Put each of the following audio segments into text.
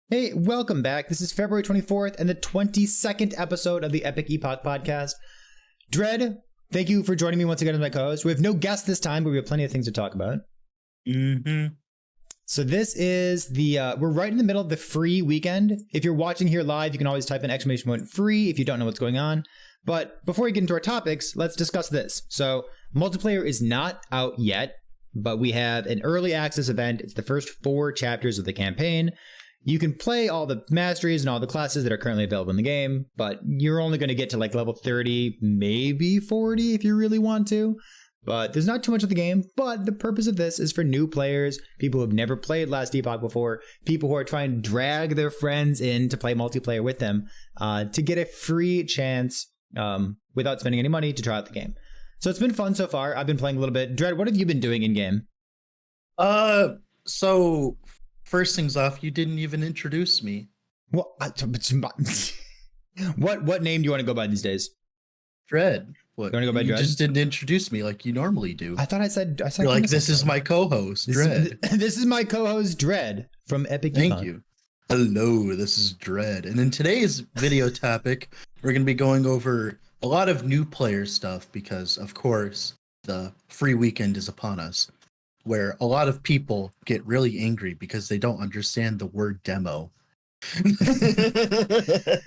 Hey, welcome back. This is February 24th and the 22nd episode of the Epoch podcast. Dread, thank you for joining me once again as my co-host. We have no guest this time, but we have plenty of things to talk about. So this is we're right in the middle of the free weekend. If you're watching here live, you can always type in !free if you don't know what's going on. But before we get into our topics, let's discuss this. So Multiplayer is not out yet, but we have an early access event. It's the first 4 chapters of the campaign. You can play all the masteries and all the classes that are currently available in the game, but you're only going to get to like level 30, maybe 40 if you really want to. But there's not too much of the game, but the purpose of this is for new players, people who have never played Last Epoch before, people who are trying to drag their friends in to play multiplayer with them, to get a free chance without spending any money to try out the game. So it's been fun so far. I've been playing a little bit. Dread, what have you been doing in game? So first things off, you didn't even introduce me. What name do you want to go by these days? Dread. What? You want to go by Dread? You just didn't introduce me like you normally do. I thought I said You're like, this is my co-host, Dread. This is my co-host, Dread, from Epic. Thank you. Hello, this is Dread. And in today's video topic, we're going to be going over a lot of new player stuff because, of course, the free weekend is upon us, where a lot of people get really angry because they don't understand the word demo.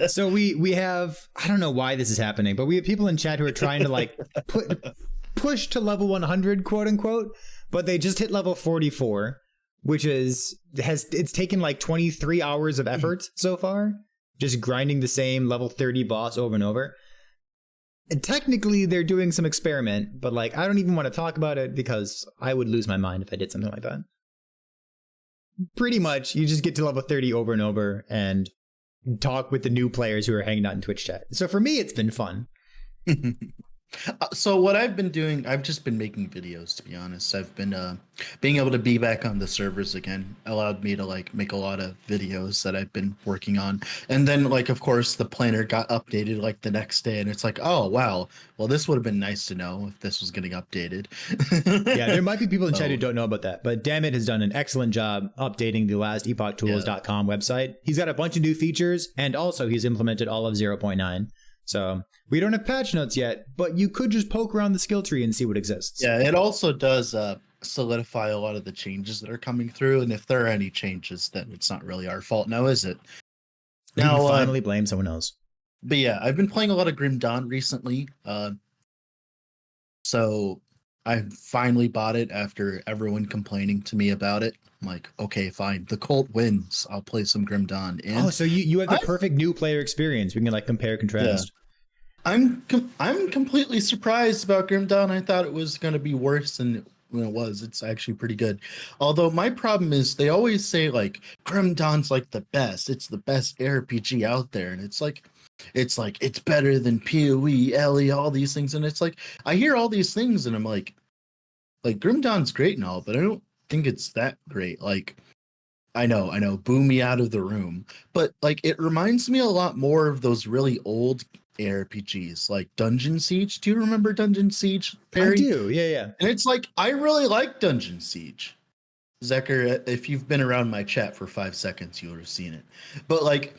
So we have, I don't know why this is happening, but we have people in chat who are trying to like push to level 100, quote unquote, but they just hit level 44, which it's taken like 23 hours of effort so far, just grinding the same level 30 boss over and over. And technically they're doing some experiment, but like I don't even want to talk about it because I would lose my mind if I did something like that. Pretty much, you just get to level 30 over and over and talk with the new players who are hanging out in Twitch chat. So for me, it's been fun. So what I've been doing, I've just been making videos, to be honest. I've been being able to be back on the servers again allowed me to like make a lot of videos that I've been working on. And then like, of course, the planner got updated like the next day and it's like, oh, wow. Well, this would have been nice to know if this was getting updated. Yeah, there might be people in chat who don't know about that, but Dammit has done an excellent job updating the last epochtools.com website. He's got a bunch of new features and also he's implemented all of 0.9. So we don't have patch notes yet, but you could just poke around the skill tree and see what exists. Yeah, it also does solidify a lot of the changes that are coming through. And if there are any changes, then it's not really our fault now, is it? We can finally blame someone else. But yeah, I've been playing a lot of Grim Dawn recently. So I finally bought it after everyone complaining to me about it. I'm like, okay, fine. The cult wins. I'll play some Grim Dawn. And so you have the perfect new player experience. We can like compare, contrast. Yeah. I'm completely surprised about Grim Dawn. I thought it was going to be worse than it was. It's actually pretty good. Although my problem is they always say like Grim Dawn's like the best. It's the best RPG out there, and it's better than PoE, LE, all these things. And it's like I hear all these things, and I'm like Grim Dawn's great and all, but I don't think it's that great. Like I know, boo me out of the room, but like it reminds me a lot more of those really old ARPGs like Dungeon Siege. Do you remember Dungeon Siege, Perry? I do, yeah. And it's like I really like Dungeon Siege. Zecker, if you've been around my chat for 5 seconds, you would have seen it. But like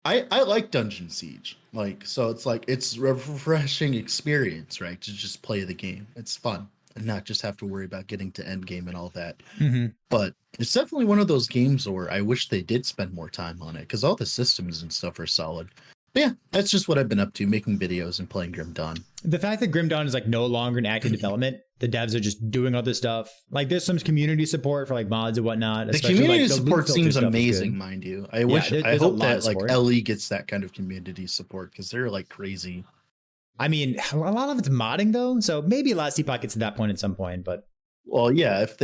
I like Dungeon Siege. Like, so it's like it's a refreshing experience, right? To just play the game. It's fun and not just have to worry about getting to endgame and all that. Mm-hmm. But it's definitely one of those games where I wish they did spend more time on it because all the systems and stuff are solid. But yeah, that's just what I've been up to, making videos and playing Grim Dawn. The fact that Grim Dawn is like no longer in active development, the devs are just doing other stuff. Like there's some community support for like mods and whatnot. The community support seems amazing, mind you. I hope that like LE gets that kind of community support because they're like crazy. I mean, a lot of it's modding though, so maybe Last Epoch gets to that point at some point. But well, yeah, if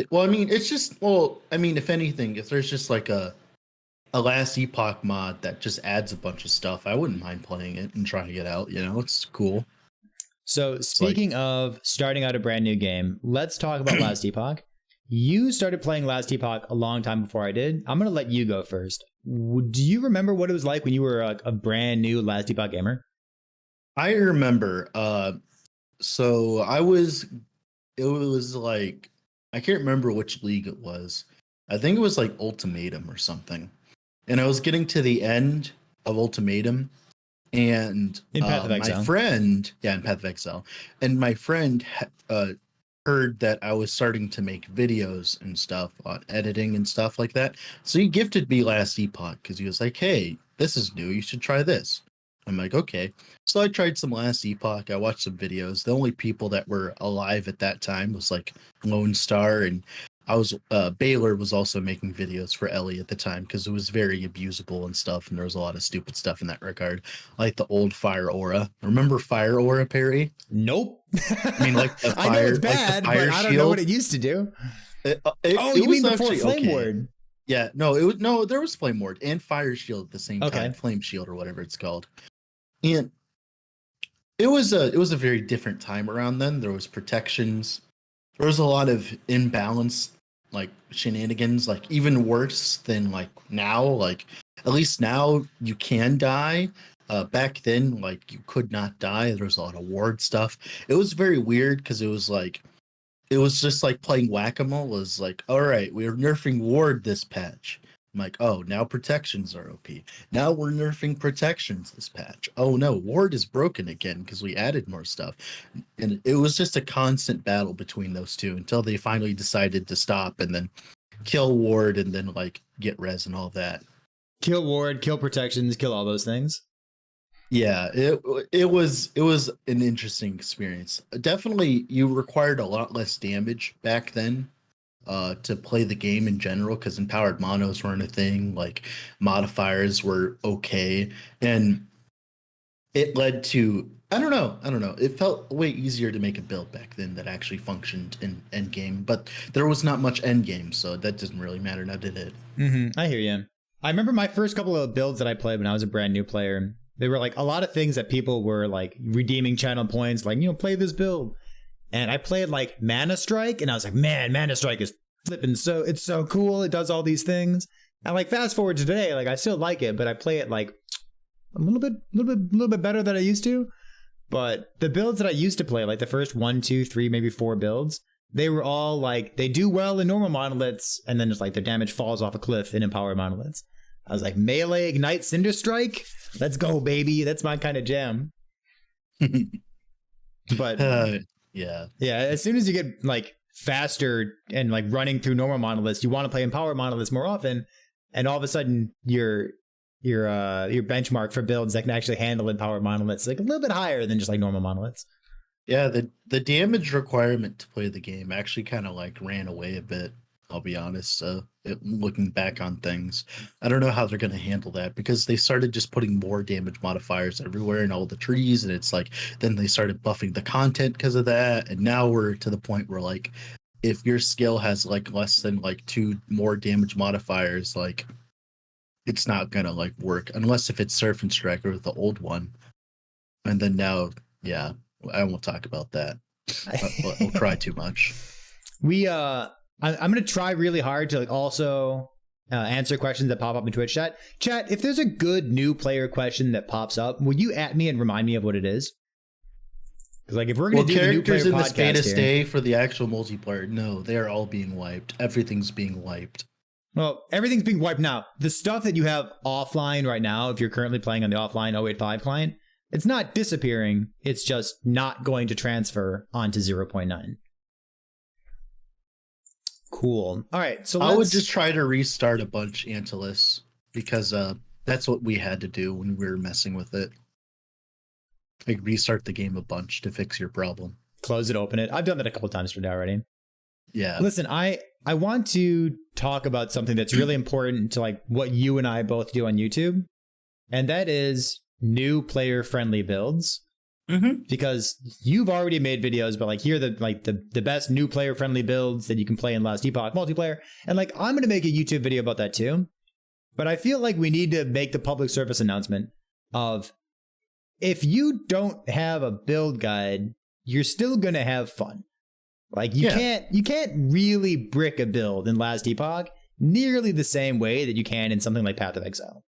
anything, if there's just like a Last Epoch mod that just adds a bunch of stuff, I wouldn't mind playing it and trying to get out. It's cool. So speaking of starting out a brand new game, let's talk about Last Epoch. You started playing Last Epoch a long time before I did. I'm going to let you go first. Do you remember what it was like when you were a brand new Last Epoch gamer? I remember. So it was like, I can't remember which league it was. I think it was like Ultimatum or something. and I was getting to the end of Ultimatum, and In Path of my Exile. friend, yeah, in Path of Exile, and my friend heard that I was starting to make videos and stuff on editing and stuff like that. So he gifted me Last Epoch because he was like, "Hey, this is new. You should try this." I'm like, "Okay." So I tried some Last Epoch. I watched some videos. The only people that were alive at that time was like Lone Star, and I was Baylor was also making videos for Ellie at the time because it was very abusable and stuff, and there was a lot of stupid stuff in that regard, like the old Fire Aura. Remember Fire Aura, Perry? Nope. I mean, like the I know it's fire, like the bad, but fire I don't know what shield. it used to do. Oh, It you mean was before actually Flame okay. Ward? Yeah, no, it was no. There was Flame Ward and Fire Shield at the same Okay. time, Flame Shield or whatever it's called, and it was a very different time around then. There was protections. There was a lot of imbalance, like shenanigans, like even worse than like now. Like at least now you can die. Back then, like you could not die. There was a lot of ward stuff. It was very weird because it was just like playing whack-a-mole. It was like, all right, we're nerfing ward this patch. I'm like, oh, now protections are OP. Now we're nerfing protections this patch. Oh no, ward is broken again because we added more stuff. And it was just a constant battle between those two until they finally decided to stop and then kill ward and then like get res and all that. Kill ward, kill protections, kill all those things. Yeah, it was an interesting experience. Definitely, you required a lot less damage back then to play the game in general because empowered monos weren't a thing. Like modifiers were okay, and it led to I don't know. It felt way easier to make a build back then that actually functioned in endgame, but there was not much endgame, so that doesn't really matter now, did it? I hear you. I remember my first couple of builds that I played when I was a brand new player. They were like a lot of things that people were like redeeming channel points, like, play this build. And I played like Mana Strike, and I was like, man, Mana Strike is flipping it's so cool. It does all these things. And like fast forward to today, like I still like it, but I play it like a little bit better than I used to. But the builds that I used to play, like the first 1, 2, 3, maybe 4 builds, they were all like, they do well in normal monoliths, and then just like their damage falls off a cliff in empowered monoliths. I was like, melee, ignite, cinder strike. Let's go, baby. That's my kind of jam. But yeah. As soon as you get like faster and like running through normal monoliths, you want to play empowered monoliths more often, and all of a sudden your benchmark for builds that can actually handle empowered monoliths is like a little bit higher than just like normal monoliths. Yeah, the damage requirement to play the game actually kind of like ran away a bit. I'll be honest. Looking back on things, I don't know how they're going to handle that because they started just putting more damage modifiers everywhere in all the trees, and it's like then they started buffing the content because of that, and now we're to the point where like if your skill has like less than like 2 more damage modifiers, like it's not gonna like work unless if it's Surf and Striker with the old one, and then now, yeah, I won't talk about that. I'll try too much. I'm going to try really hard to like also answer questions that pop up in Twitch chat. Chat, if there's a good new player question that pops up, will you at me and remind me of what it is? Because like if we're going to do the new player characters in podcast the beta here, stay for the actual multiplayer, no, they are all being wiped. Everything's being wiped. well, everything's being wiped now. The stuff that you have offline right now, if you're currently playing on the offline 085 client, it's not disappearing. It's just not going to transfer onto 0.9. Cool. All right. So I would just try to restart a bunch Antilus because that's what we had to do when we were messing with it. Like restart the game a bunch to fix your problem. Close it, open it. I've done that a couple times today already. Yeah. Listen, I want to talk about something that's really important to like what you and I both do on YouTube, and that is new player friendly builds. Because you've already made videos, but like here are the best new player friendly builds that you can play in Last Epoch multiplayer, and like I'm gonna make a YouTube video about that too. But I feel like we need to make the public service announcement of if you don't have a build guide, you're still gonna have fun. Like you can't really brick a build in Last Epoch nearly the same way that you can in something like Path of Exile.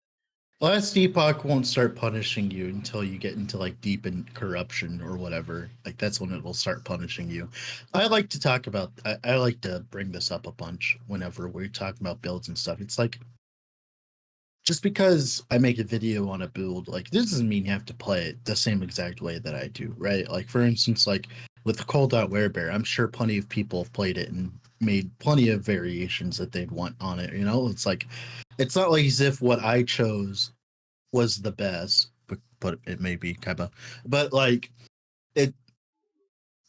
Last Epoch won't start punishing you until you get into like deep in corruption or whatever. Like that's when it will start punishing you. I like to talk about. I like to bring this up a bunch whenever we're talking about builds and stuff. It's like just because I make a video on a build, like this doesn't mean you have to play it the same exact way that I do, right? Like for instance, like with the Cold Out Werebear, I'm sure plenty of people have played it and made plenty of variations that they'd want on it. You know, it's like it's not like as if what I chose was the best, but it may be kind of, but like it,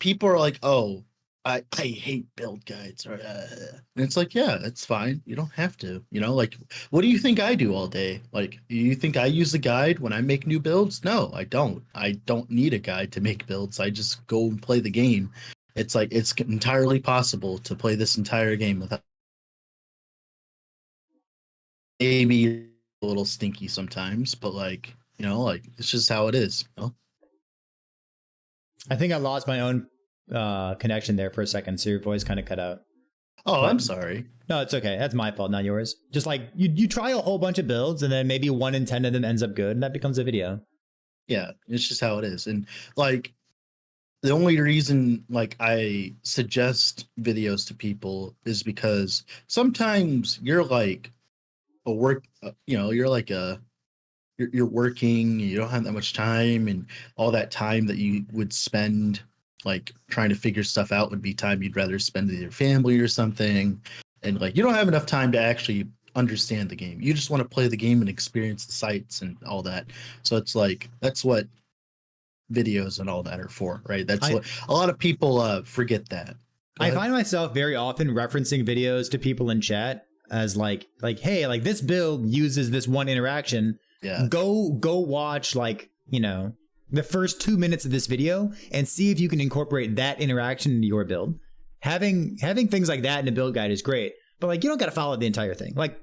people are like, oh, I hate build guides, or and it's like, yeah, it's fine. You don't have to, you know. Like, what do you think I do all day? Like, you think I use a guide when I make new builds? No, I don't. I don't need a guide to make builds. I just go and play the game. It's like it's entirely possible to play this entire game without maybe a little stinky sometimes, but like, you know, like it's just how it is. You know? I think I lost my own connection there for a second, so your voice kind of cut out. Oh, I'm sorry. No, it's okay. That's my fault, not yours. Just like you try a whole bunch of builds, and then maybe 1 in 10 of them ends up good, and that becomes a video. Yeah, it's just how it is. And like the only reason like I suggest videos to people is because sometimes you're like a work, you know, you're like a you're working, you don't have that much time, and all that time that you would spend like trying to figure stuff out would be time you'd rather spend with your family or something, and like you don't have enough time to actually understand the game. You just want to play the game and experience the sights and all that. So it's like that's what videos and all that are for, right? That's what a lot of people forget that. I find myself very often referencing videos to people in chat as like hey, like this build uses this one interaction. Yeah. Go watch like, you know, the first 2 minutes of this video and see if you can incorporate that interaction into your build. Having things like that in a build guide is great, but like you don't got to follow the entire thing. Like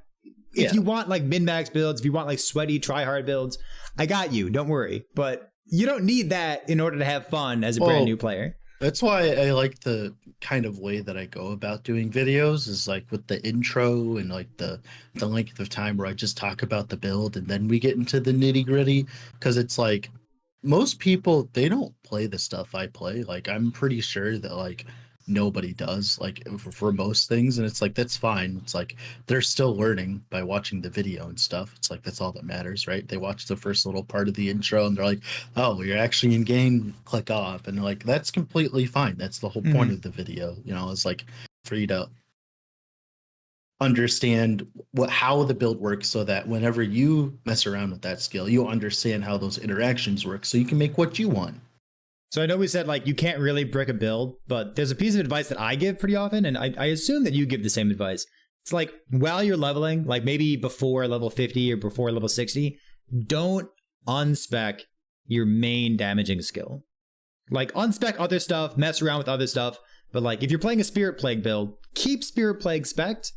if you want like min-max builds, if you want like sweaty try-hard builds, I got you. Don't worry. But you don't need that in order to have fun as a brand new player. That's why I like the kind of way that I go about doing videos is like with the intro and like the length of time where I just talk about the build and then we get into the nitty gritty, because it's like most people, they don't play the stuff I play. Like I'm pretty sure that like nobody does, like for most things, and it's like that's fine. It's like they're still learning by watching the video and stuff. It's like that's all that matters, right? They watch the first little part of the intro and they're like, oh, you're actually in game, click off, and like that's completely fine. That's the whole point of the video, you know. It's like for you to understand how the build works, so that whenever you mess around with that skill, you understand how those interactions work, so you can make what you want. So I know we said like you can't really brick a build, but there's a piece of advice that I give pretty often, and I assume that you give the same advice. It's like while you're leveling, like maybe before level 50 or before level 60, don't unspec your main damaging skill. Like unspec other stuff, mess around with other stuff, but like if you're playing a Spirit Plague build, keep Spirit Plague spec'd,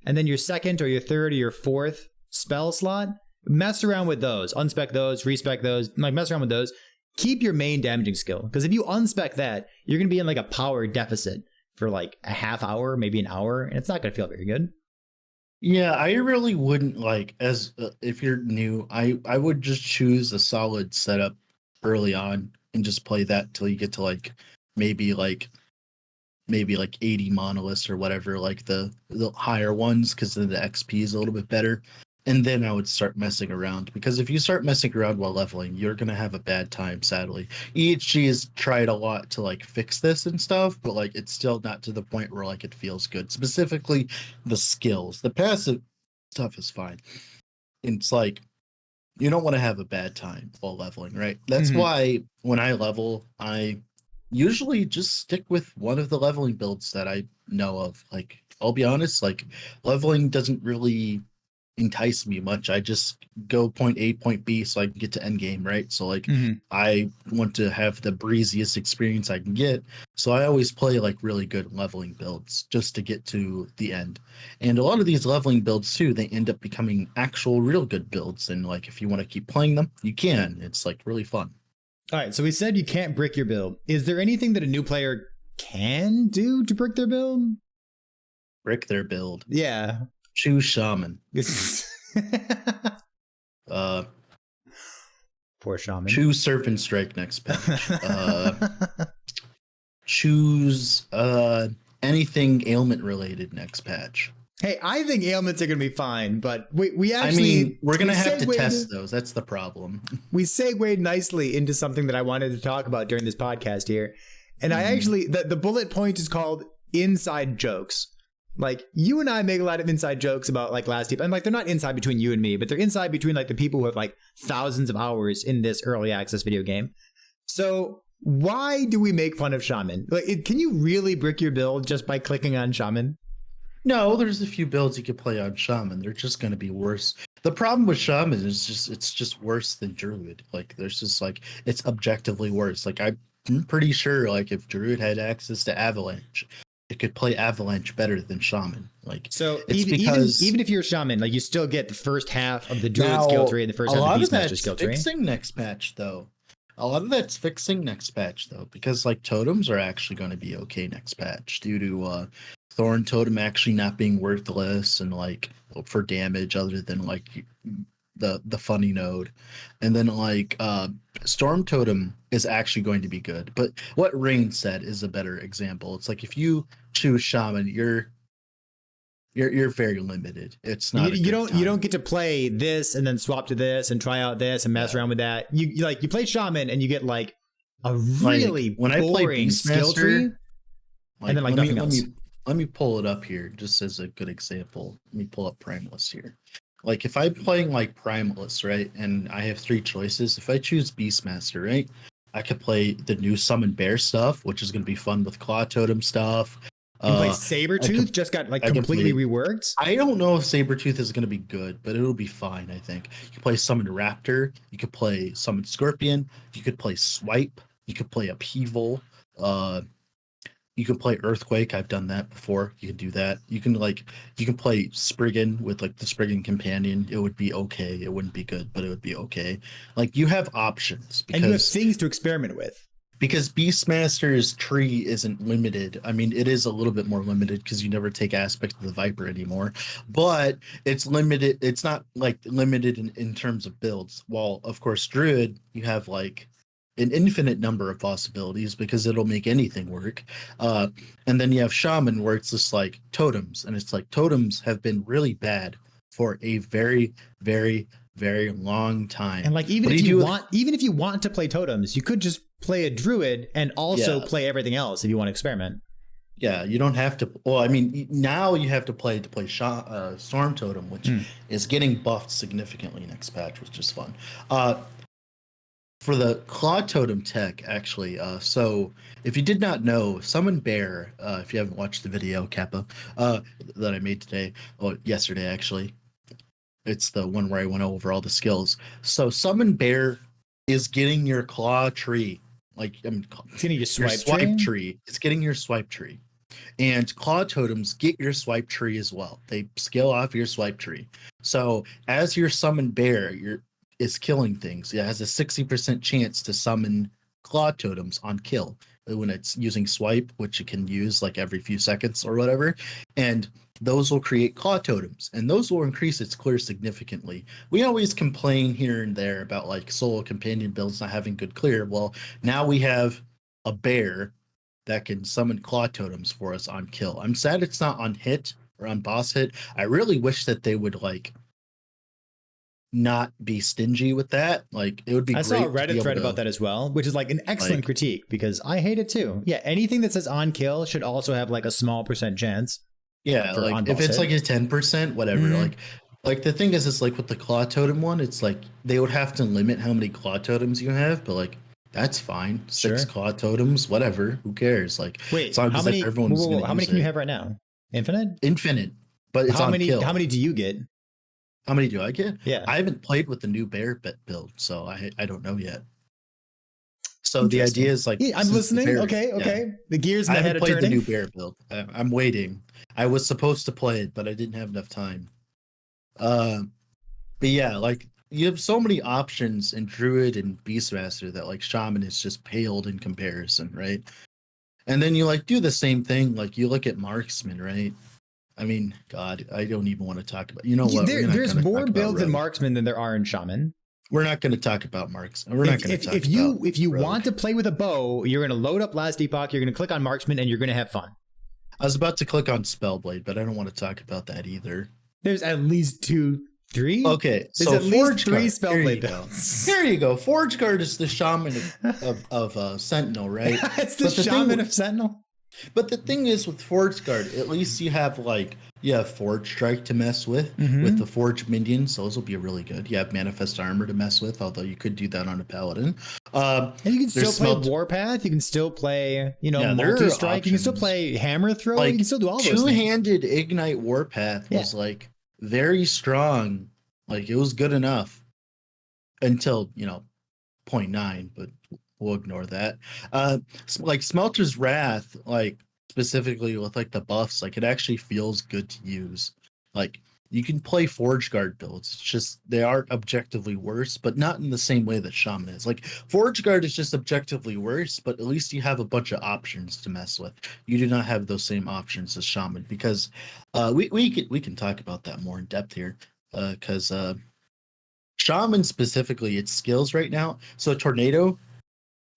and then your second or your third or your fourth spell slot, mess around with those, unspec those, respec those, like mess around with those. Keep your main damaging skill, because if you unspec that, you're going to be in like a power deficit for like a half hour, maybe an hour, and it's not going to feel very good. Yeah, I really wouldn't like as if you're new, I would just choose a solid setup early on and just play that till you get to like maybe like 80 monoliths or whatever, like the higher ones, because then the XP is a little bit better. And then I would start messing around, because if you start messing around while leveling, you're going to have a bad time, sadly. EHG has tried a lot to like fix this and stuff, but like it's still not to the point where like it feels good. Specifically the skills. The passive stuff is fine. It's like you don't want to have a bad time while leveling, right? That's why when I level, I usually just stick with one of the leveling builds that I know of. Like I'll be honest, like leveling doesn't really entice me much. I just go point A, point B so I can get to endgame, right? So like I want to have the breeziest experience I can get. So I always play like really good leveling builds just to get to the end. And a lot of these leveling builds too, they end up becoming actual real good builds. And like if you want to keep playing them, you can. It's like really fun. All right, so we said you can't brick your build. Is there anything that a new player can do to brick their build? Brick their build. Yeah. Choose Shaman. Poor Shaman. Choose Serpent Strike next patch. Choose anything ailment related next patch. Hey, I think ailments are going to be fine, but we actually... we're going to have to test those. That's the problem. We segued nicely into something that I wanted to talk about during this podcast here. And I actually... The bullet point is called inside jokes. Like, you and I make a lot of inside jokes about, like, last deep. And, like, they're not inside between you and me, but they're inside between, like, the people who have, like, thousands of hours in this early access video game. So why do we make fun of Shaman? Like, can you really brick your build just by clicking on Shaman? No, there's a few builds you could play on Shaman. They're just going to be worse. The problem with Shaman is it's just worse than Druid. Like, there's just, like, it's objectively worse. Like, I'm pretty sure, like, if Druid had access to Avalanche, it could play Avalanche better than Shaman. Like, so even if you're Shaman, like, you still get the first half of the Druid skill tree and the first half of the Beastmaster skill tree. Fixing next patch, though. A lot of that's fixing next patch, though, because, like, totems are actually going to be okay next patch due to Thorn Totem actually not being worthless and, like, for damage other than, like, the funny node. And then, like, Storm Totem is actually going to be good. But what Rain said is a better example. It's like if you choose Shaman, you're very limited. It's not you don't get to play this and then swap to this and try out this and mess around with that. You play Shaman and you get, like, a really boring skill tree, like, and then, like, nothing else. Let me pull it up here just as a good example. Let me pull up Primalist here. Like, if I'm playing, like, Primalist, right, and I have 3 choices, if I choose Beastmaster, right, I could play the new Summon Bear stuff, which is going to be fun with Claw Totem stuff. You play Sabretooth, just got, like, completely reworked. I don't know if Sabretooth is going to be good, but it'll be fine, I think. You can play Summon Raptor, you could play Summon Scorpion, you could play Swipe, you could play Upheaval, you can play Earthquake. I've done that before. You can do that. You can play Spriggan with, like, the Spriggan Companion. It would be okay. It wouldn't be good, but it would be okay. Like, you have options and you have things to experiment with. Because Beastmaster's tree isn't limited. I mean, it is a little bit more limited because you never take aspect of the Viper anymore, but it's limited. It's not, like, limited in terms of builds. While, of course, Druid, you have, like, an infinite number of possibilities because it'll make anything work. And then you have Shaman where it's just, like, totems, and it's like totems have been really bad for a very, very, very long time. And, like, even if you want to play totems, you could just play a Druid and also play everything else if you want to experiment. Yeah, you don't have to. Well, I mean, now you have to play Storm Totem, which is getting buffed significantly next patch, which is fun. For the Claw Totem tech, actually, so if you did not know, Summon Bear, if you haven't watched the video, Kappa, that I made today, yesterday, actually, it's the one where I went over all the skills. So Summon Bear is getting your Claw tree. Like, it's getting your swipe tree. It's getting your swipe tree. And Claw Totems get your swipe tree as well. They scale off your swipe tree. So as your Summon Bear, is killing things. It has a 60% chance to summon Claw Totems on kill when it's using Swipe, which it can use, like, every few seconds or whatever. And those will create Claw Totems, and those will increase its clear significantly. We always complain here and there about, like, solo companion builds not having good clear. Well, now we have a bear that can summon Claw Totems for us on kill. I'm sad it's not on hit or on boss hit. I really wish that they would, like, not be stingy with that. Like, it would be great. I saw a Reddit thread about that as well, which is, like, an excellent critique because I hate it too. Yeah, anything that says on kill should also have, like, a small % chance. Yeah, like, if it's hit. Like a 10%, whatever. Like the thing is, it's like with the Claw Totem one, it's like they would have to limit how many Claw Totems you have, but, like, that's fine. 6 Claw Totems, whatever. Who cares? Like, wait, as long as, like, everyone's how many can you have right now? Infinite, but it's on kill. How many do you get? How many do I get? Yeah. I haven't played with the new bear build, so I don't know yet. So the idea is, like, I'm listening. Okay. Yeah. The gears in my head are turning. I haven't played the new bear build. I'm waiting. I was supposed to play it, but I didn't have enough time. But yeah, like, you have so many options in Druid and Beastmaster that, like, Shaman is just paled in comparison, right? And then you, like, do the same thing. Like, you look at Marksman, right? I mean, God, I don't even want to talk about. You know what? There's more builds in Marksman than there are in Shaman. We're not going to talk about Marksman. We're not going to talk if you want to play with a bow, you're going to load up Last Epoch. You're going to click on Marksman, and you're going to have fun. I was about to click on Spellblade, but I don't want to talk about that either. There's at least three. Okay, There's so at least Forge three Guard. Here you Spellblade go. builds. Here you go. Forge Guard is the shaman of Sentinel, right? It's the But the shaman thing- of Sentinel. But the thing is with Forge Guard, at least you have Forge Strike to mess with the Forge minions. Those will be really good. You have Manifest Armor to mess with, although you could do that on a Paladin. And you can still there's play Warpath. You can still play, there are multi-strike. You can still options. play Hammer Throw. You can still do all those things. Two-handed Ignite Warpath was like very strong. Like it was good enough until 0.9, but we'll ignore that. Like Smelter's Wrath, like specifically with like the buffs, like it actually feels good to use. Like you can play Forge Guard builds. It's just they are objectively worse, but not in the same way that Shaman is. Like Forge Guard is just objectively worse, but at least you have a bunch of options to mess with. You do not have those same options as Shaman because we can talk about that more in depth here because Shaman specifically its skills right now. So Tornado,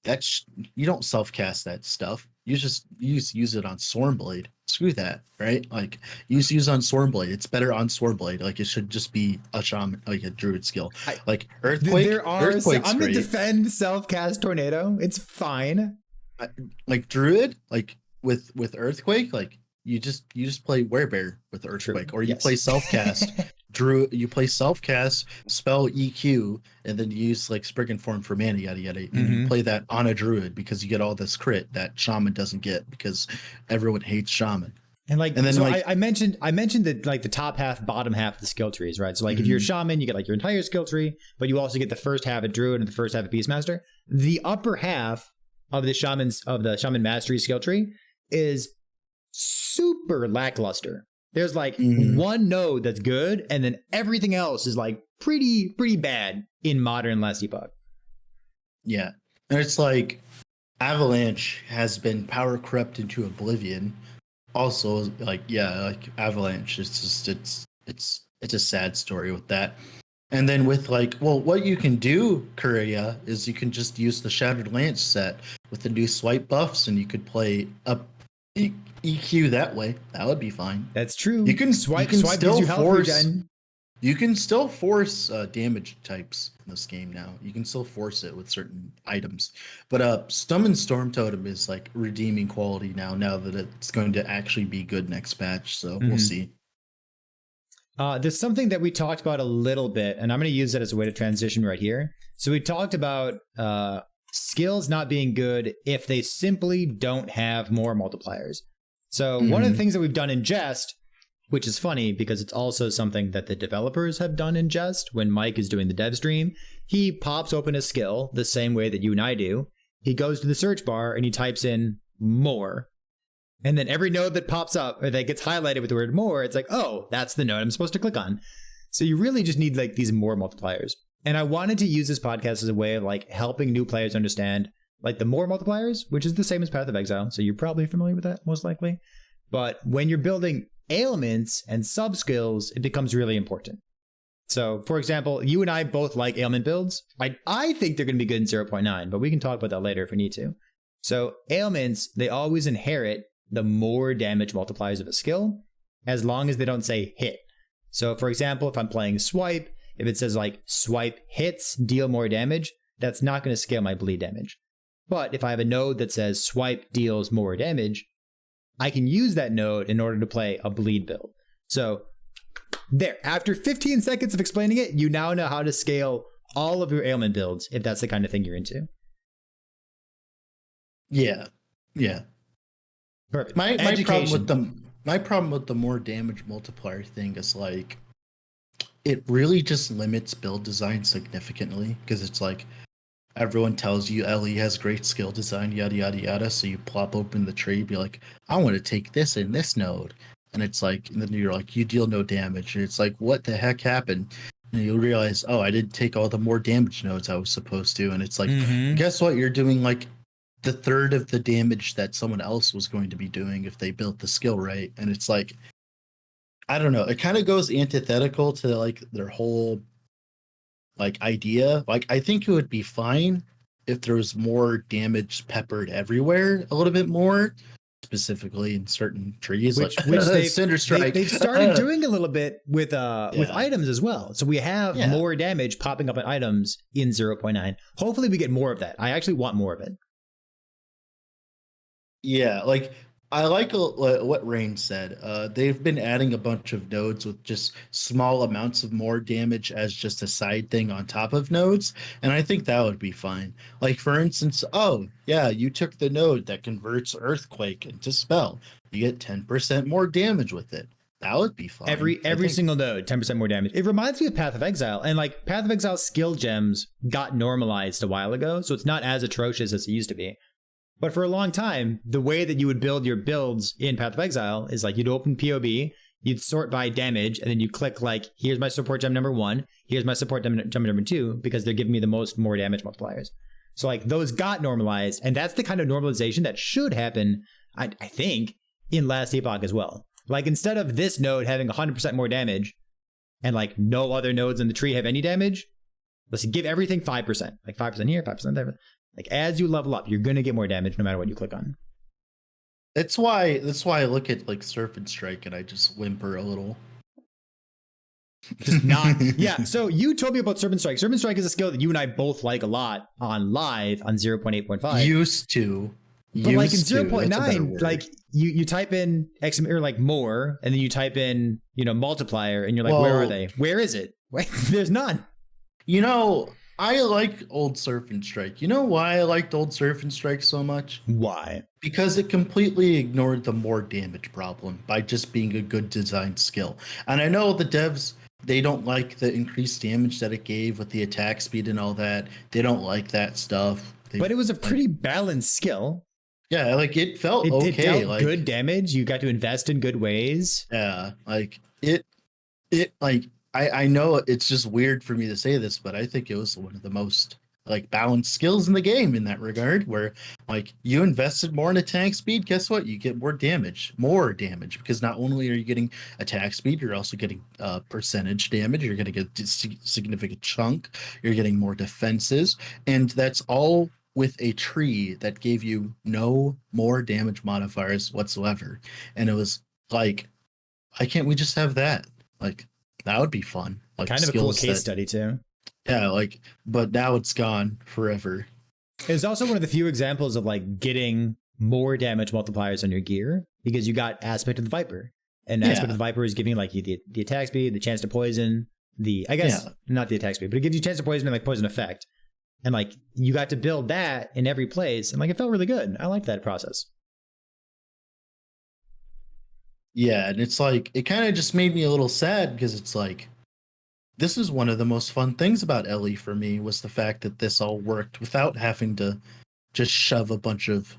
that's you don't self-cast that stuff. You just use it on Stormblade. Screw that, right? Like use on Stormblade. It's better on Stormblade. Like it should just be a shaman, like a druid skill. Like Earthquake. Earthquake's I'm great. gonna defend self-cast Tornado. It's fine. Like Druid, like with Earthquake, like you just play Werebear with Earthquake, or you play self-cast. You play self-cast, spell EQ, and then you use like Spriggan Form for mana, yada yada. And you play that on a druid because you get all this crit that Shaman doesn't get because everyone hates Shaman. And I mentioned that like the top half, bottom half of the skill trees, right? So like if you're a Shaman, you get like your entire skill tree, but you also get the first half of Druid and the first half of Beastmaster. The upper half of the Shaman Mastery skill tree is super lackluster. There's like one node that's good, and then everything else is like pretty bad in modern last epoch. Yeah. And it's like Avalanche has been power crept into oblivion. Also, like Avalanche, it's a sad story with that. And then with what you can do, Korea, is you can just use the Shattered Lance set with the new swipe buffs, and you could play up EQ that way. That would be fine. That's true. You can swipe still you force. You can still force damage types in this game now. You can still force it with certain items. But Summon Storm Totem is like redeeming quality now that it's going to actually be good next patch. So we'll see. There's something that we talked about a little bit, and I'm going to use that as a way to transition right here. So we talked about skills not being good if they simply don't have more multipliers. So one of the things that we've done in Jest, which is funny because it's also something that the developers have done in Jest when Mike is doing the dev stream, he pops open a skill the same way that you and I do. He goes to the search bar and he types in more. And then every node that pops up or that gets highlighted with the word more, it's like, oh, that's the node I'm supposed to click on. So you really just need like these more multipliers. And I wanted to use this podcast as a way of like helping new players understand like the more multipliers, which is the same as Path of Exile. So you're probably familiar with that most likely. But when you're building ailments and sub skills, it becomes really important. So for example, you and I both like ailment builds. I think they're going to be good in 0.9, but we can talk about that later if we need to. So ailments, they always inherit the more damage multipliers of a skill, as long as they don't say hit. So for example, if I'm playing swipe, if it says like swipe hits, deal more damage, that's not going to scale my bleed damage. But if I have a node that says swipe deals more damage, I can use that node in order to play a bleed build. So there, after 15 seconds of explaining it, you now know how to scale all of your ailment builds if that's the kind of thing you're into. Yeah. Perfect. My problem with the more damage multiplier thing is like it really just limits build design significantly because it's like everyone tells you Ellie has great skill design, yada yada yada. So you plop open the tree, be like, I want to take this in this node, and it's like, and then you're like, you deal no damage, and it's like, what the heck happened? And you'll realize, oh, I didn't take all the more damage nodes I was supposed to, and it's like, guess what? You're doing like the third of the damage that someone else was going to be doing if they built the skill right, and it's like, I don't know. It kind of goes antithetical to like their whole like idea. Like I think it would be fine if there was more damage peppered everywhere a little bit more, specifically in certain trees, which like they've, Cinder Strike. they've started doing a little bit with items as well. So we have more damage popping up on items in 0.9. Hopefully we get more of that. I actually want more of it. Yeah, like I like what Rain said. They've been adding a bunch of nodes with just small amounts of more damage as just a side thing on top of nodes, and I think that would be fine. Like for instance, oh yeah, you took the node that converts Earthquake into Spell. You get 10% more damage with it. That would be fine. Every single node, 10% more damage. It reminds me of Path of Exile, and like Path of Exile skill gems got normalized a while ago, so it's not as atrocious as it used to be. But for a long time, the way that you would build your builds in Path of Exile is like you'd open POB, you'd sort by damage, and then you click like, here's my support gem number 1, here's my support gem number 2, because they're giving me the most more damage multipliers. So like those got normalized, and that's the kind of normalization that should happen, I think, in Last Epoch as well. Like instead of this node having 100% more damage, and like no other nodes in the tree have any damage, let's give everything 5%. Like 5% here, 5% there. Like as you level up, you're gonna get more damage no matter what you click on. That's why I look at like Surf and Strike and I just whimper a little. Just not. Yeah. So you told me about Serpent Strike. Serpent Strike is a skill that you and I both like a lot on live on 0.8.5. Used to. But like in 0.9, like you type in X or like more, and then you type in, multiplier, and you're like, where are they? Where is it? There's none. I like old Surf and Strike. You know why I liked old Surf and Strike so much? Why? Because it completely ignored the more damage problem by just being a good design skill. And I know the devs, they don't like the increased damage that it gave with the attack speed and all that. They don't like that stuff. But it was a pretty balanced skill. Yeah, like it felt okay. It dealt like good damage. You got to invest in good ways. Yeah, like it like I know it's just weird for me to say this, but I think it was one of the most like balanced skills in the game in that regard, where like you invested more in attack speed, guess what? You get more damage, because not only are you getting attack speed, you're also getting percentage damage. You're going to get a significant chunk. You're getting more defenses, and that's all with a tree that gave you no more damage modifiers whatsoever. And it was like, why can't we just have that? Like, that would be fun. Like kind of a cool case study too. Yeah, like, but now it's gone forever. It's also one of the few examples of like getting more damage multipliers on your gear, because you got Aspect of the Viper, and Aspect of the Viper is giving like you the attack speed, the chance to poison, not the attack speed, but it gives you a chance to poison and like poison effect. And like you got to build that in every place, and like it felt really good. I liked that process. Yeah, and it's like it kind of just made me a little sad, because it's like this is one of the most fun things about Ellie for me, was the fact that this all worked without having to just shove a bunch of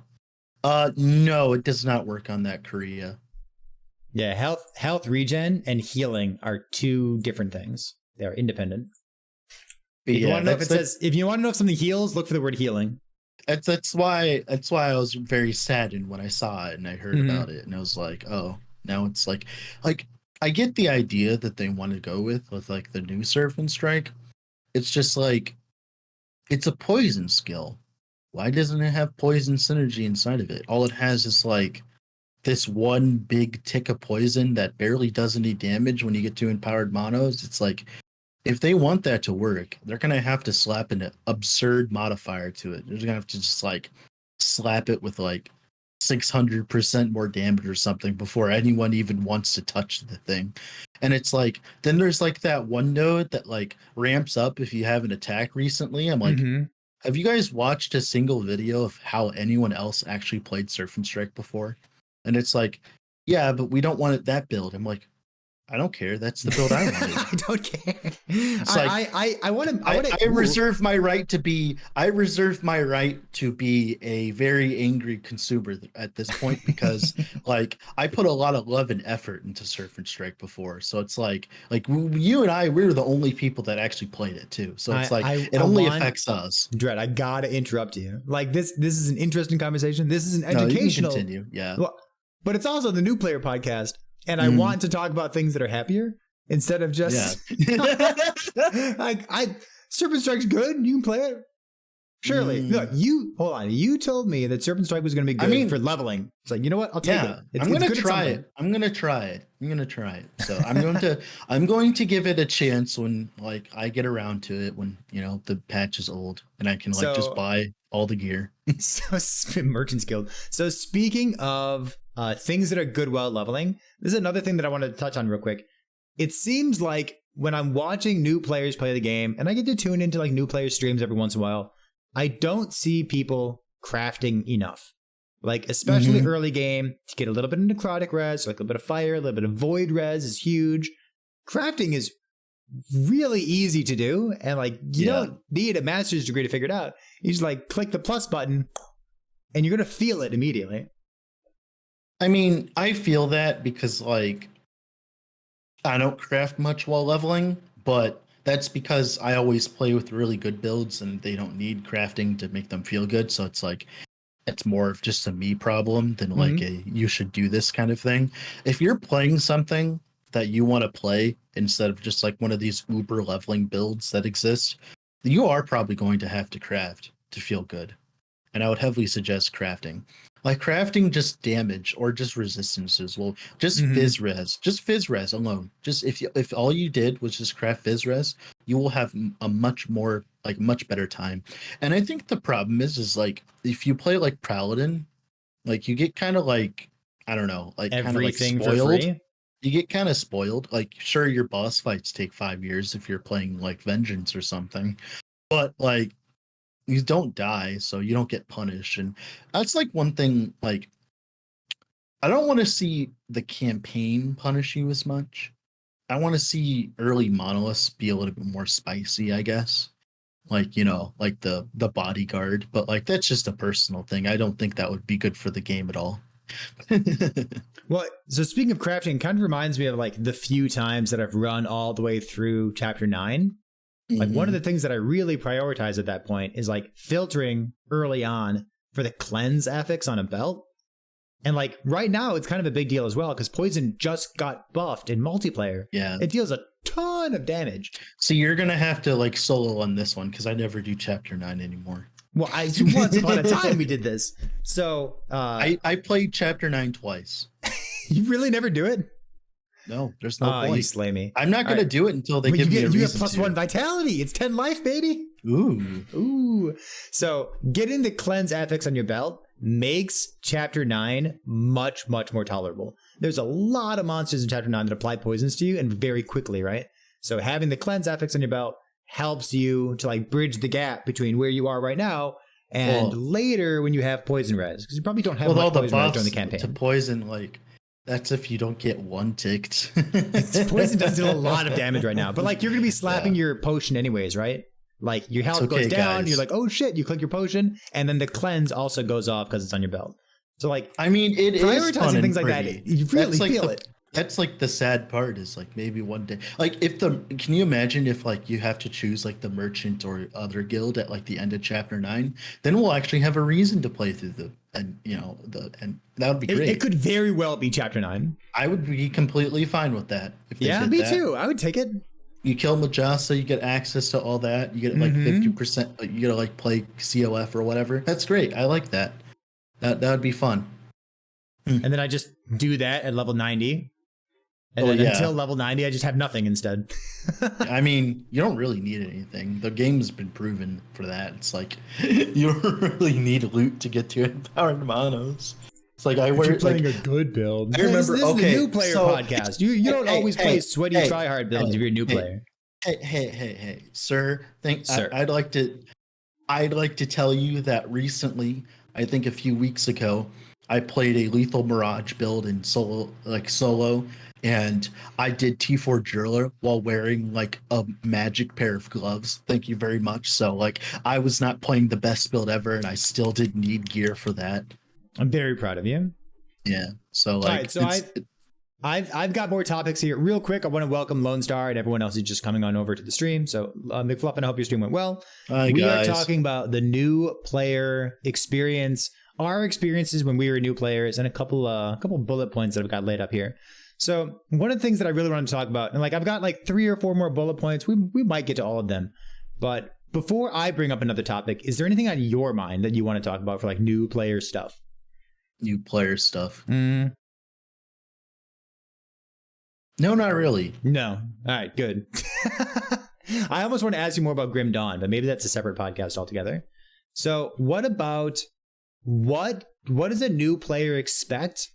no, it does not work on that Korea. Yeah, health regen and healing are two different things. They are independent. If you want to know if something heals, look for the word healing. That's why I was very saddened when I saw it and I heard about it, and I was like, oh, now it's like I get the idea that they want to go with like the new Surf and Strike. It's just like it's a poison skill. Why doesn't it have poison synergy inside of it? All it has is like this one big tick of poison that barely does any damage when you get to empowered monos. It's like, if they want that to work, they're going to have to slap an absurd modifier to it. They're going to have to just like slap it with like 600% more damage or something before anyone even wants to touch the thing. And it's like, then there's like that one node that like ramps up if you haven't attacked recently. I'm like, have you guys watched a single video of how anyone else actually played Surf and Strike before? And it's like, yeah, but we don't want it that build. I'm like, I don't care. That's the build I wanted. I don't care. It's like, I reserve my right to be a very angry consumer at this point, because like I put a lot of love and effort into Surf and Strike before. So it's like you and I, we were the only people that actually played it too. So it's it only affects us. Dread, I gotta interrupt you. Like this is an interesting conversation. This is an educational. No, you can continue. Yeah. Well, but it's also the New Player podcast. And I want to talk about things that are happier instead of just like Serpent Strike's good. You can play it. Surely. Look, hold on. You told me that Serpent Strike was going to be good for leveling. It's like, you know what? I'll take it. I'm going to try it. I'm going to try it. So I'm going to give it a chance when like I get around to it, when, you know, the patch is old and I can like just buy all the gear. So Merchant's Guild. So speaking of things that are good while leveling, this is another thing that I wanted to touch on real quick. It seems like when I'm watching new players play the game, and I get to tune into like new player streams every once in a while, I don't see people crafting enough. Like, especially early game, to get a little bit of necrotic res, like a little bit of fire, a little bit of void res is huge. Crafting is really easy to do, and like you don't need a master's degree to figure it out. You just like click the plus button, and you're gonna feel it immediately. I mean, I feel that because like I don't craft much while leveling, but that's because I always play with really good builds and they don't need crafting to make them feel good. So it's like, it's more of just a me problem than like a you should do this kind of thing. If you're playing something that you want to play instead of just like one of these uber leveling builds that exist, you are probably going to have to craft to feel good. And I would heavily suggest crafting. Like crafting just damage or just resistances. Well, just fizz res alone. Just if all you did was just craft fizz res, you will have a much better time. And I think the problem is like if you play like Paladin, like you get kind of like, I don't know, like everything kind of like spoiled. for free. You get kind of spoiled. Like sure, your boss fights take 5 years if you're playing like Vengeance or something, but like you don't die, so you don't get punished. And that's like one thing, like I don't want to see the campaign punish you as much. I want to see early monoliths be a little bit more spicy, I guess. Like, you know, like the bodyguard, but like that's just a personal thing. I don't think that would be good for the game at all. Well, so speaking of crafting, it kind of reminds me of like the few times that I've run all the way through chapter 9. Like one of the things that I really prioritize at that point is like filtering early on for the cleanse affix on a belt. And like right now, it's kind of a big deal as well because poison just got buffed in multiplayer. Yeah. It deals a ton of damage. So you're going to have to like solo on this one because I never do chapter 9 anymore. Well, once upon a time we did this. So I played chapter 9 twice. You really never do it? No, there's no point. You slay me. I'm not going to do it until they give me a reason. You have plus 1 vitality. It's 10 life, baby. Ooh. So getting the cleanse affix on your belt makes chapter 9 much, much more tolerable. There's a lot of monsters in chapter 9 that apply poisons to you and very quickly, right? So having the cleanse affix on your belt helps you to like bridge the gap between where you are right now and later when you have poison res, because you probably don't have much poison res during the campaign. To poison, like that's if you don't get one ticked. Poison does do a lot of damage right now, but like you're gonna be slapping your potion anyways, right? Like your health goes down, you're like, oh shit, you click your potion, and then the cleanse also goes off because it's on your belt. So like, I mean, it is prioritizing things like that. You really feel it. That's like the sad part is like maybe one day, like can you imagine if like you have to choose like the merchant or other guild at like the end of chapter 9, then we'll actually have a reason to play through and that would be great. It could very well be chapter 9. I would be completely fine with that. If yeah, me too. I would take it. You kill Majasa, you get access to all that. You get like 50%. You get to like play COF or whatever. That's great. I like that. That would be fun. And then I just do that at level 90. And then until level 90, I just have nothing instead. I mean, you don't really need anything. The game's been proven for that. It's like you don't really need loot to get to empowered monos. It's like you're playing a good build. I remember. This is the new player podcast. You don't always play sweaty tryhard builds if you're a new player. Hey, sir. I'd like to tell you that recently, I think a few weeks ago, I played a Lethal Mirage build in solo, and I did T4 Driller while wearing like a magic pair of gloves. Thank you very much. So like I was not playing the best build ever, and I still didn't need gear for that. I'm very proud of you. Yeah. So like, all right, so I've got more topics here. Real quick, I want to welcome Lone Star and everyone else who's just coming on over to the stream. So McFluffin, I hope your stream went well. Hi, we guys. are talking about the new player experience, our experiences when we were new players, and a couple bullet points that I've got laid up here. So one of the things that I really want to talk about, and like I've got like 3 or 4 more bullet points, we might get to all of them, But before I bring up another topic, is there anything on your mind that you want to talk about for like new player stuff? New player stuff. Mm, No, not really. no. All right, good. I almost want to ask you more about Grim Dawn, but maybe that's a separate podcast altogether. So what about what does a new player expect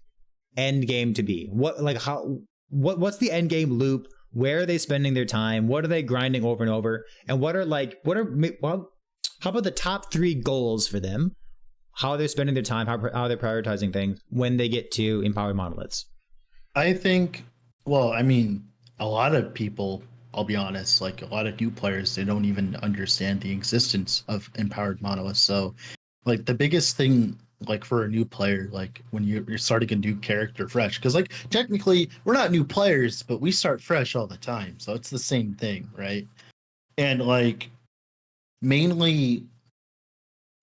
Endgame to be? What's the Endgame loop? Where are they spending their time? What are they grinding over and over? And how about the top 3 goals for them? How they're spending their time, how they're prioritizing things when they get to empowered monoliths? I think, well, I mean, a lot of people, I'll be honest, like a lot of new players, they don't even understand the existence of empowered monoliths. So, like the biggest thing, like for a new player, like when you're starting a new character fresh, because like technically we're not new players, but we start fresh all the time, so it's the same thing, right? And like mainly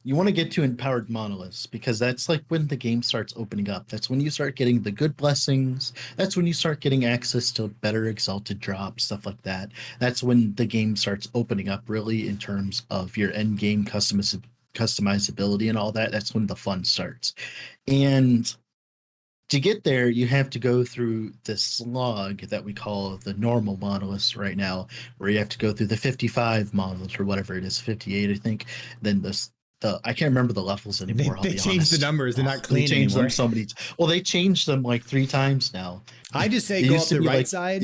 you want to get to empowered monoliths because that's like when the game starts opening up. That's when you start getting the good blessings. That's when you start getting access to better exalted drops, stuff like that. That's when the game starts opening up really in terms of your end game customizability and all that. That's when the fun starts. And to get there, you have to go through this slog that we call the normal monoliths right now, where you have to go through the 55 monoliths or whatever it is, 58, I think. Then I can't remember the levels anymore. They changed the numbers. They're not clean they changed anymore. them so many. Well, they changed them like 3 times now. I just say go up the right side.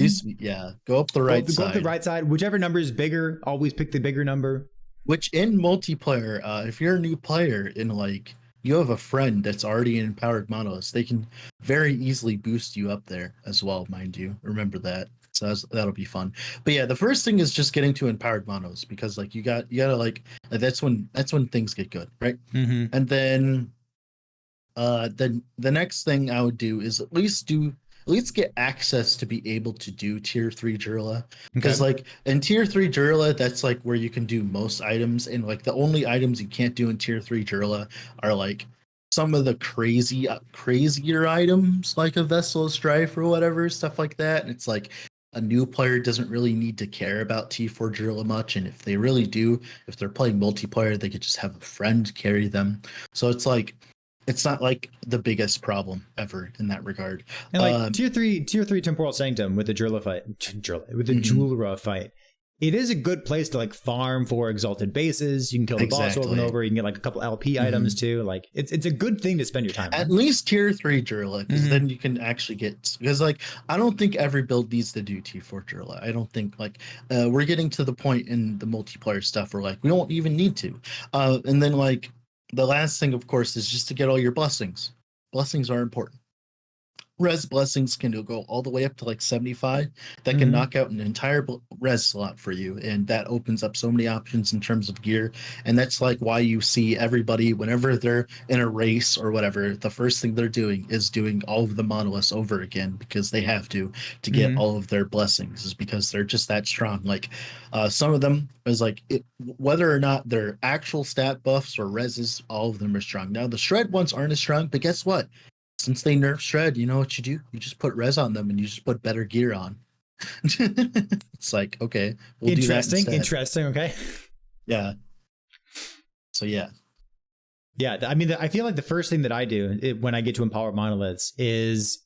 Go up the right side. Go up the right side. Whichever number is bigger, always pick the bigger number. Which in multiplayer, if you're a new player in like you have a friend that's already in empowered monoliths, they can very easily boost you up there as well, mind you. Remember that. So that'll be fun. But yeah, the first thing is just getting to empowered monoliths because like you gotta like that's when things get good, right? Mm-hmm. And then the next thing I would do is at least get access to be able to do tier 3 Jirla. Because like in tier 3 Jirla, that's like where you can do most items, and like the only items you can't do in tier 3 Jirla are like some of the crazier items like a Vessel of Strife or whatever, stuff like that. And it's like a new player doesn't really need to care about T4 Jirla much, and if they really do, if they're playing multiplayer, they could just have a friend carry them. So it's like it's not like the biggest problem ever in that regard. And like tier three Temporal Sanctum with the Jirla fight, with the Julra fight, it is a good place to like farm for exalted bases. You can kill the boss over and over. You can get like a couple LP items too. Like it's a good thing to spend your time on. At least tier 3 Jirla, because then you can actually get, because like I don't think every build needs to do T4 Jirla. I don't think like we're getting to the point in the multiplayer stuff where like we don't even need to. And then like the last thing, of course, is just to get all your blessings. Blessings are important. Res blessings can go all the way up to like 75. That can knock out an entire res slot for you, and that opens up so many options in terms of gear. And that's like why you see everybody whenever they're in a race or whatever, the first thing they're doing is doing all of the monoliths over again because they have to get all of their blessings, is because they're just that strong. Like some of them is like whether or not they're actual stat buffs or reses, all of them are strong. Now the shred ones aren't as strong, but guess what? Since they nerf shred, you know what you do? You just put res on them and you just put better gear on. It's like, okay, we'll do that instead. Interesting. Okay. Yeah. So yeah. Yeah. I mean, I feel like the first thing that I do when I get to empower monoliths is,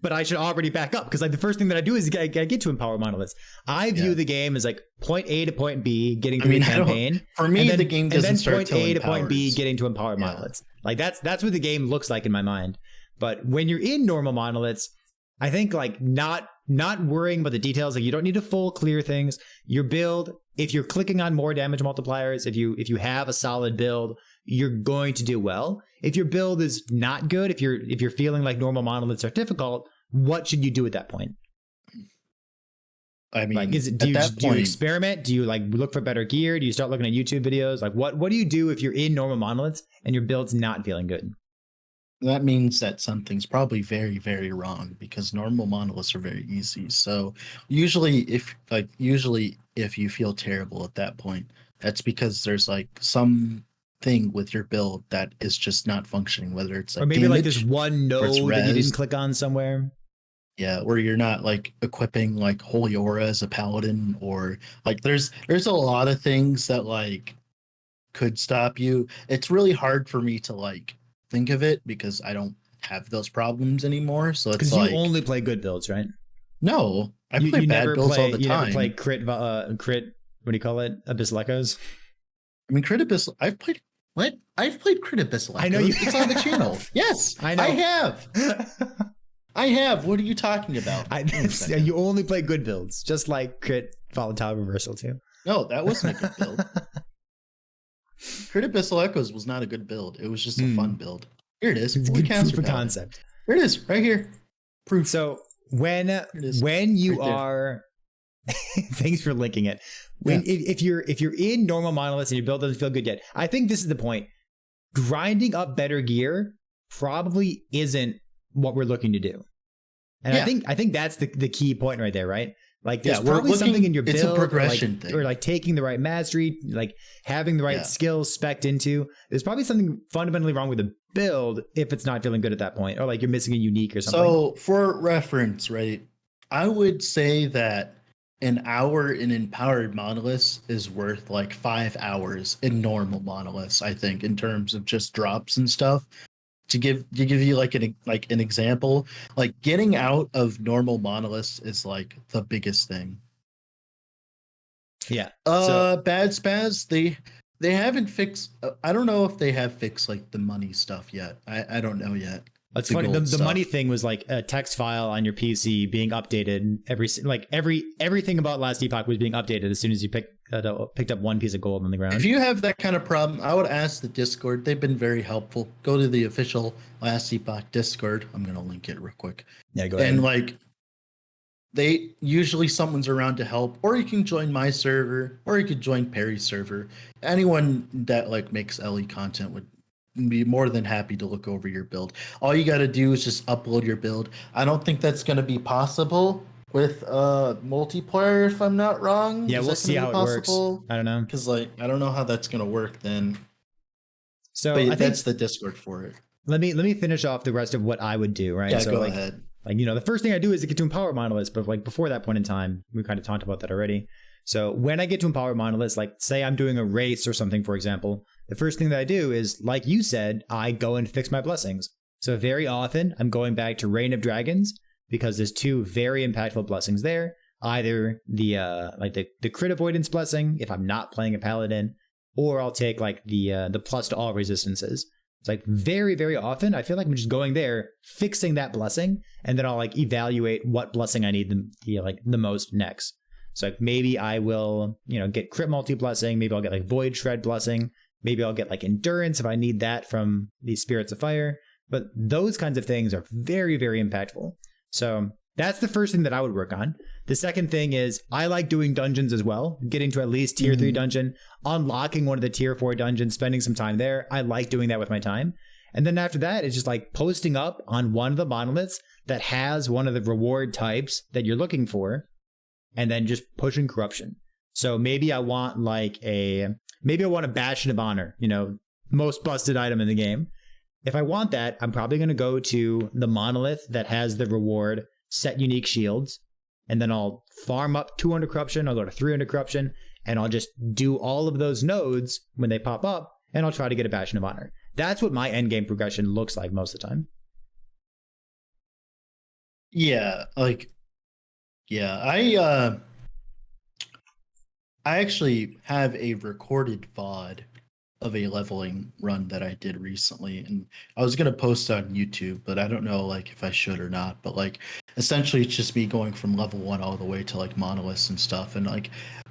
but I should already back up because like the first thing that I do is I get to empower monoliths. I view the game as like point A to point B, getting through the campaign. For me, the game doesn't start point A to point B, getting to empower monoliths. Like that's what the game looks like in my mind. But when you're in normal monoliths, I think like not worrying about the details. Like you don't need to full clear things. Your build, if you're clicking on more damage multipliers, if you have a solid build, you're going to do well. If your build is not good, if you're feeling like normal monoliths are difficult, what should you do at that point? I mean, like, do you experiment? Do you like look for better gear? Do you start looking at YouTube videos? Like what do you do if you're in normal monoliths and your build's not feeling good? That means that something's probably very, very wrong because normal monoliths are very easy. So usually if you feel terrible at that point, that's because there's like some thing with your build that is just not functioning, whether it's like or maybe damage, like there's one node that you didn't click on somewhere. Yeah, where you're not like equipping like Holy Aura as a paladin, or like there's a lot of things that like could stop you. It's really hard for me to like think of it because I don't have those problems anymore. So it's Because you like, only play good builds, right? no, I You play you bad never builds all play the you never play time. crit. What do you call it? Abyss Echoes. I mean, Critibus, I've played what? I've played Critibus I know you. Echoes. It's on the channel. Yes, I I know. have. I have. What are you talking about? Wait a second. You only play good builds, just like crit volatile reversal too. No, that wasn't a good build. Critibus Echoes was not a good build. It was just a fun build. Here it is. It's a Holy good Cancer proof of Paladin. concept. Here it is, right here. Proof. So when Here it is. you Right there. are, thanks for linking it. When if you're in normal monoliths and your build doesn't feel good yet, I think this is the point. Grinding up better gear probably isn't what we're looking to do. And I think that's the key point right there, right? Like there's probably something in your build, it's a progression thing. or like taking the right mastery, like having the right skills spec'd into. There's probably something fundamentally wrong with the build if it's not feeling good at that point, or like you're missing a unique or something. So for reference, right, I would say that an hour in empowered monoliths is worth like 5 hours in normal monoliths, I think, in terms of just drops and stuff. To give you like an example, like getting out of normal monoliths is like the biggest thing. Yeah. Bad spaz, they haven't fixed. I don't know if they have fixed like the money stuff yet. I don't know yet. It's funny. The money thing was like a text file on your PC being updated everything about Last Epoch was being updated as soon as you picked up one piece of gold on the ground. If you have that kind of problem, I would ask the Discord. They've been very helpful. Go to the official Last Epoch Discord. I'm gonna link it real quick. Yeah, go ahead. And like, they usually someone's around to help, or you can join my server, or you could join Perry's server. Anyone that like makes LE content would be more than happy to look over your build. All you got to do is just upload your build. I don't think that's going to be possible with multiplayer, if I'm not wrong. Yeah, we'll see how it works. I don't know, because like I don't know how that's going to work then. So but I think that's the Discord for it. Let me finish off the rest of what I would do. Right? Yeah, so go like, ahead. Like, the first thing I do is to get to empower monoliths, but like before that point in time, we kind of talked about that already. So when I get to empower monoliths, like say I'm doing a race or something, for example, the first thing that I do is, like you said, I go and fix my blessings. So very often I'm going back to Reign of Dragons because there's two very impactful blessings there. Either the crit avoidance blessing if I'm not playing a paladin, or I'll take like the plus to all resistances. It's like very, very often I feel like I'm just going there, fixing that blessing, and then I'll like evaluate what blessing I need the most next. So like maybe I will, get crit multi blessing, maybe I'll get like void shred blessing, maybe I'll get like endurance if I need that from these spirits of fire. But those kinds of things are very, very impactful. So that's the first thing that I would work on. The second thing is I like doing dungeons as well, getting to at least tier 3 dungeon, unlocking one of the tier 4 dungeons, spending some time there. I like doing that with my time. And then after that, it's just like posting up on one of the monoliths that has one of the reward types that you're looking for, and then just pushing corruption. So maybe I want a Bastion of Honor, most busted item in the game. If I want that, I'm probably going to go to the monolith that has the reward set unique shields, and then I'll farm up 200 corruption, I'll go to 300 corruption, and I'll just do all of those nodes when they pop up, and I'll try to get a Bastion of Honor. That's what my endgame progression looks like most of the time. Yeah, I actually have a recorded VOD of a leveling run that I did recently, and I was gonna post on YouTube, but I don't know if I should or not. But essentially it's just me going from level 1 all the way to monoliths and stuff, and I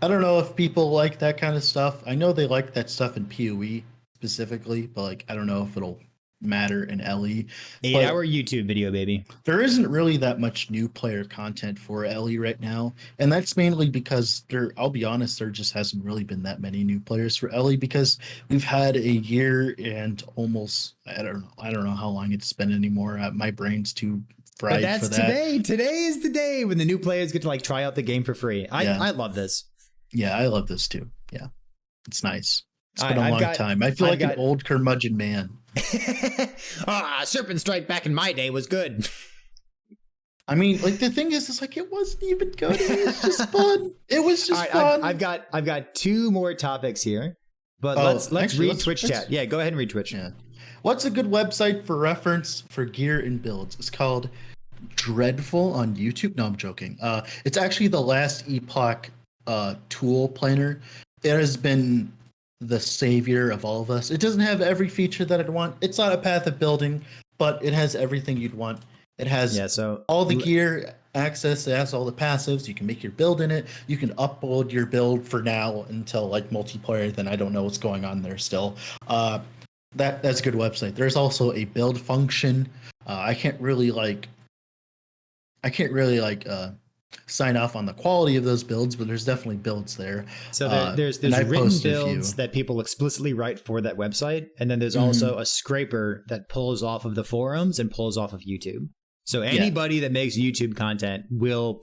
don't know if people like that kind of stuff. I know they like that stuff in PoE specifically, but I don't know if it'll matter in LE. 8-hour YouTube video, baby. There isn't really that much new player content for LE right now, and that's mainly because I'll be honest, there just hasn't really been that many new players for LE because we've had a year and almost I don't know how long it's been anymore. My brain's too fried for that. Today. Today is the day when the new players get to try out the game for free. I love this. Yeah, I love this too. Yeah, it's nice. It's been a long time. I feel like an old curmudgeon man. Serpent Strike back in my day was good. I mean, like the thing is, it's like it wasn't even good. It was just fun. It was just fun. I've got two more topics here, but let's actually, read Twitch chat. Yeah, go ahead and read Twitch. Yeah. What's a good website for reference for gear and builds? It's called Dreadful on YouTube. No, I'm joking. It's actually the last Epoch tool planner. It has been the savior of all of us. It doesn't have every feature that I'd want. It's not a path of building, but it has everything you'd want. It has all the gear access. It has all the passives. You can make your build in it. You can upload your build for now until like multiplayer. Then I don't know what's going on there still. That's a good website. There's also a build function. I can't really sign off on the quality of those builds, but there's definitely builds there. So there's written builds that people explicitly write for that website, and then there's also a scraper that pulls off of the forums and pulls off of YouTube. So anybody that makes YouTube content will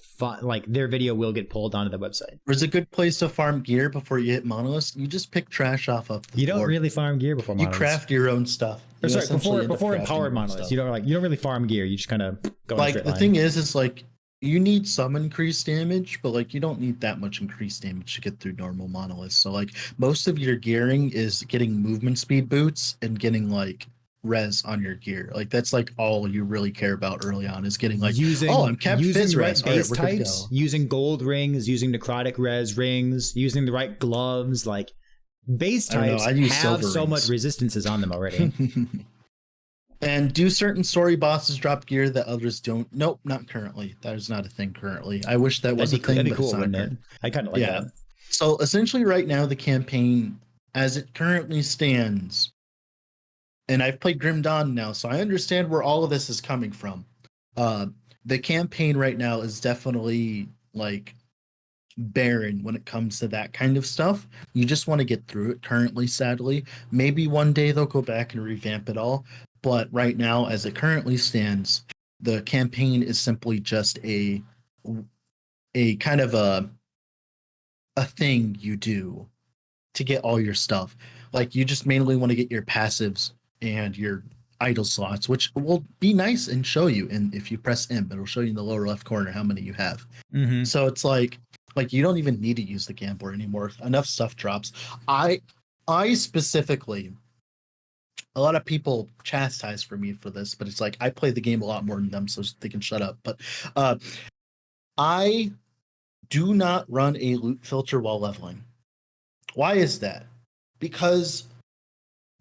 their video will get pulled onto the website. There's a good place to farm gear before you hit monoliths. You just pick trash off of. You don't really farm gear before monoliths. You craft your own stuff. Before empowered monoliths, you don't really farm gear. You just kind of go. Like the thing is like you need some increased damage, but like you don't need that much increased damage to get through normal monoliths. So like most of your gearing is getting movement speed boots and getting like res on your gear. Like that's like all you really care about early on is getting like I'm capped using right base types, using gold rings, using necrotic res rings, using the right gloves. Like base types have so much resistances on them already. And do certain story bosses drop gear that others don't? Nope, not currently. That is not a thing currently. I wish that was a thing. That'd be cool, wouldn't it? I kind of like that. So essentially right now the campaign as it currently stands, and I've played Grim Dawn now, so I understand where all of this is coming from. The campaign right now is definitely like barren when it comes to that kind of stuff. You just want to get through it currently, sadly. Maybe one day they'll go back and revamp it all. But right now, as it currently stands, the campaign is simply just a kind of a thing you do to get all your stuff. Like you just mainly want to get your passives and your idle slots, which will be nice and show you. And if you press M, it'll show you in the lower left corner how many you have. Mm-hmm. So it's like you don't even need to use the gambler anymore. Enough stuff drops. I specifically, a lot of people chastise for me for this, but it's like I play the game a lot more than them, so they can shut up. But I do not run a loot filter while leveling. Why is that? Because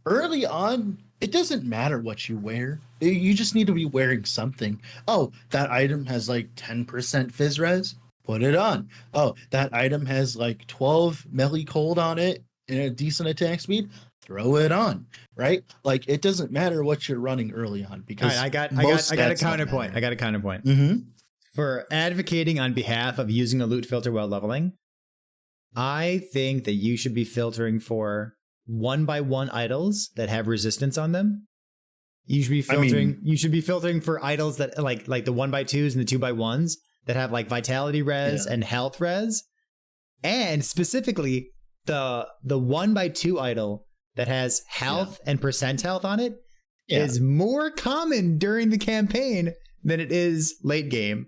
early on, it doesn't matter what you wear. You just need to be wearing something. Oh, that item has like 10% fizz res. Put it on. Oh, that item has like 12 melee cold on it and a decent attack speed. Throw it on, right? Like it doesn't matter what you're running early on because I got a counterpoint. Mm-hmm. For advocating on behalf of using a loot filter while leveling, I think that you should be filtering for 1x1 idols that have resistance on them. You should be filtering. You should be filtering for idols that like the 1x2s and the 2x1s that have like vitality res and health res, and specifically the 1x2 idol that has health and percent health on it is more common during the campaign than it is late game.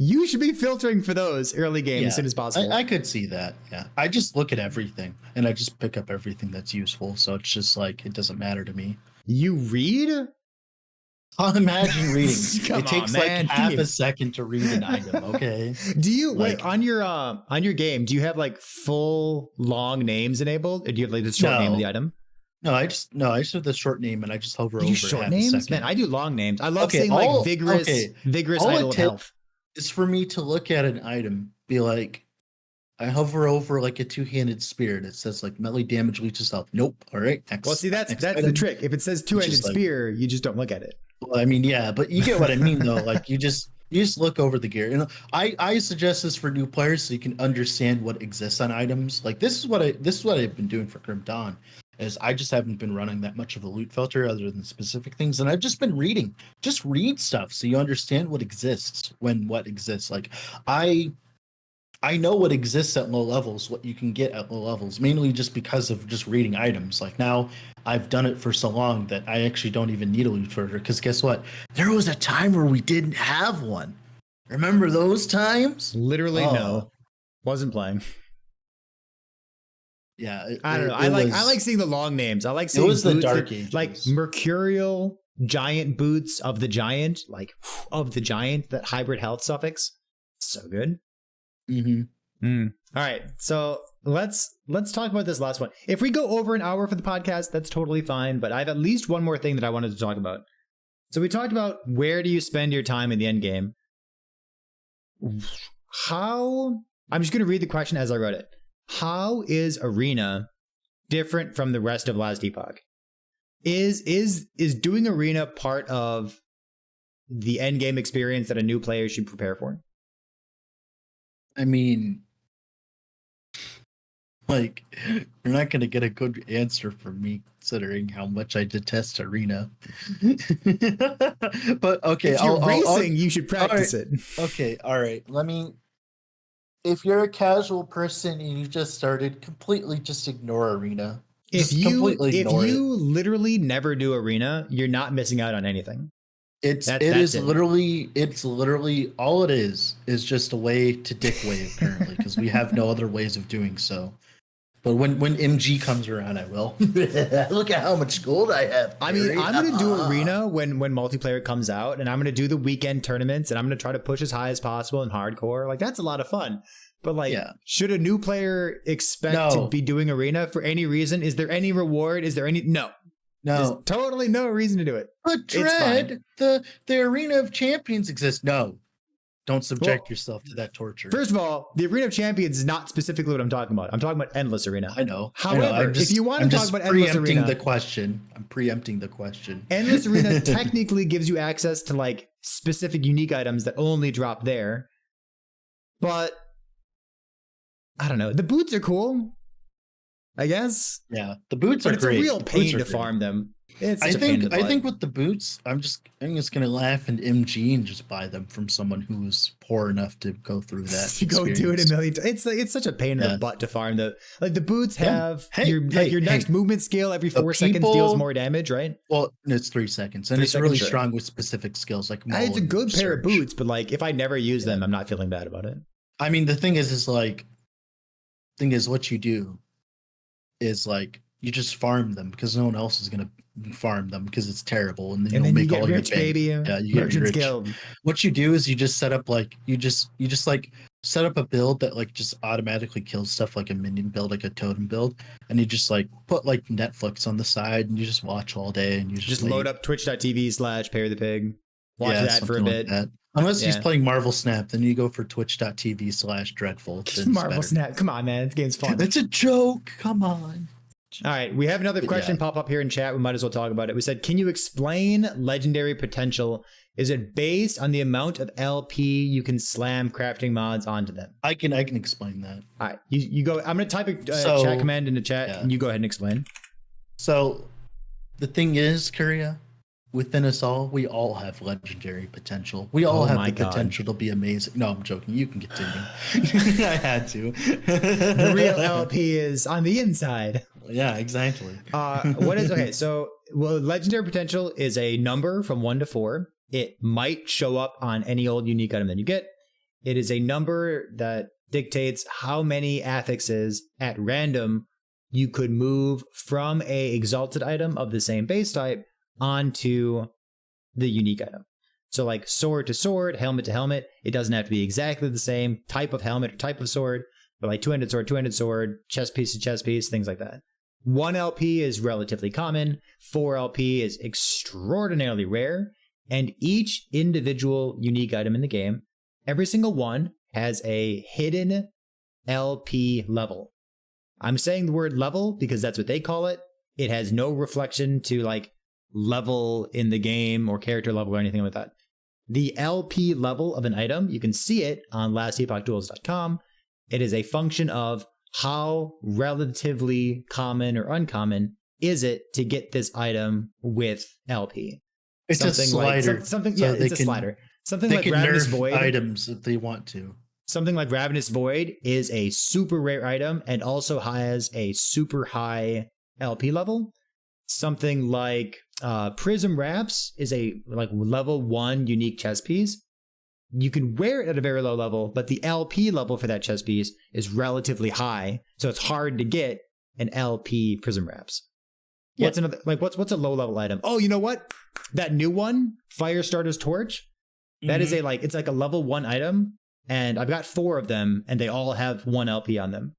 You should be filtering for those early game as soon as possible. I could see that. Yeah. I just look at everything and I just pick up everything that's useful. So it's just like, it doesn't matter to me. You read? I'll imagine reading. It takes like half a second to read an item. Okay. Do you like on your game, do you have like full long names enabled? Or do you have like the short name of the item? No, I just have the short name and I just hover over short names. Man, I do long names. I love saying like vigorous idol of health. It's for me to look at an item, be like, I hover over like a two-handed spear and it says like melee damage leeches health. Nope. All right. Well, see, that's the trick. If it says two-handed spear, you just don't look at it. Well, I mean, yeah, but you get what I mean though. Like you just look over the gear. You know, I suggest this for new players so you can understand what exists on items. Like this is what I've been doing for Grim Dawn. Is I just haven't been running that much of a loot filter other than specific things. And I've just been reading. Just read stuff so you understand what exists when what exists. Like I know what exists at low levels, what you can get at low levels, mainly just because of just reading items. Like now I've done it for so long that I actually don't even need a loot filter because guess what? There was a time where we didn't have one. Remember those times? Literally, Oh. no. Wasn't playing. Yeah, I don't know. I like seeing the long names. I like seeing it was the boots Dark that, Ages. like mercurial giant boots of the giant, like of the giant, that hybrid health suffix. So good. Mm-hmm. All right, so let's talk about this last one. If we go over an hour for the podcast, that's totally fine. But I have at least one more thing that I wanted to talk about. So we talked about where do you spend your time in the end game. How? I'm just going to read the question as I wrote it. How is Arena different from the rest of Last Epoch? Is doing Arena part of the end game experience that a new player should prepare for? I mean, like, you're not going to get a good answer from me considering how much I detest Arena. But okay, if you're racing, you should practice it. Okay, all right. If you're a casual person and you just started, completely just ignore Arena. If you literally never do Arena, you're not missing out on anything. It's literally all it is just a way to dick wave currently because we have no other ways of doing so. But when MG comes around, I will. Look at how much gold I have. I mean, I'm going to do Arena when multiplayer comes out, and I'm going to do the weekend tournaments, and I'm going to try to push as high as possible in hardcore. Like, that's a lot of fun. But, like, should a new player expect to be doing Arena for any reason? Is there any reward? Is there any... No. There's totally no reason to do it. But Dread, the Arena of Champions exists. No. Don't subject yourself to that torture. First of all, the Arena of Champions is not specifically what I'm talking about. I'm talking about Endless Arena. I know. However, if you want to talk about Endless Arena... I'm preempting the question. Endless Arena technically gives you access to, like, specific unique items that only drop there. But... I don't know. The boots are cool, I guess. Yeah, the boots are great. But it's a real pain to farm them. I think with the boots, I'm just gonna laugh and MG and just buy them from someone who's poor enough to go through that. To go do it a million times. It's such a pain in the butt to farm the boots have your next movement skill every 4 seconds deals more damage, right? Well, it's 3 seconds, and it's really strong with specific skills like. It's a good pair of boots, but like if I never use them, I'm not feeling bad about it. I mean, the thing is what you do is like you just farm them because no one else is gonna farm them because it's terrible, and then you'll make all your baby. Yeah, you get rich. Guild. What you do is you just set up like you just set up a build that like just automatically kills stuff, like a minion build, like a totem build, and you just like put like Netflix on the side and you just watch all day, and you just load up twitch.tv/PerryThePig. Watch that for a bit. Like unless he's playing Marvel Snap, then you go for twitch.tv/Dreadful. Marvel Snap. Come on, man. This game's fun. It's a joke. Come on. All right. We have another question pop up here in chat. We might as well talk about it. We said, can you explain legendary potential? Is it based on the amount of LP you can slam crafting mods onto them? I can explain that. All right. You go. I'm going to type a chat command into chat and you go ahead and explain. So the thing is, Kuria, within us all, we all have legendary potential. We all have the potential to be amazing. No, I'm joking. You can continue. I had to. The real LP is on the inside. Yeah, exactly. So legendary potential is a number from 1 to 4. It might show up on any old unique item that you get. It is a number that dictates how many affixes at random you could move from a exalted item of the same base type onto the unique item. So like sword to sword, helmet to helmet, it doesn't have to be exactly the same type of helmet or type of sword, but like two-handed sword, chest piece to chest piece, things like that. 1 LP is relatively common, 4 LP is extraordinarily rare, and each individual unique item in the game, every single one has a hidden LP level. I'm saying the word level because that's what they call it. It has no reflection to like level in the game or character level or anything like that. The LP level of an item, you can see it on lastepochduels.com. It is a function of how relatively common or uncommon is it to get this item with LP. It's a slider. It's a slider. Something like Ravenous Void items if they want to. Something like Ravenous Void is a super rare item and also has a super high LP level. Something like Prism Wraps is a like level 1 unique chess piece, you can wear it at a very low level, but the LP level for that chest piece is relatively high, so it's hard to get an LP Prism Wraps. Yeah. What's another, like, what's a low level item? Oh, you know what? That new one, Firestarter's Torch. That is it's like a level 1 item, and I've got 4 of them, and they all have 1 LP on them.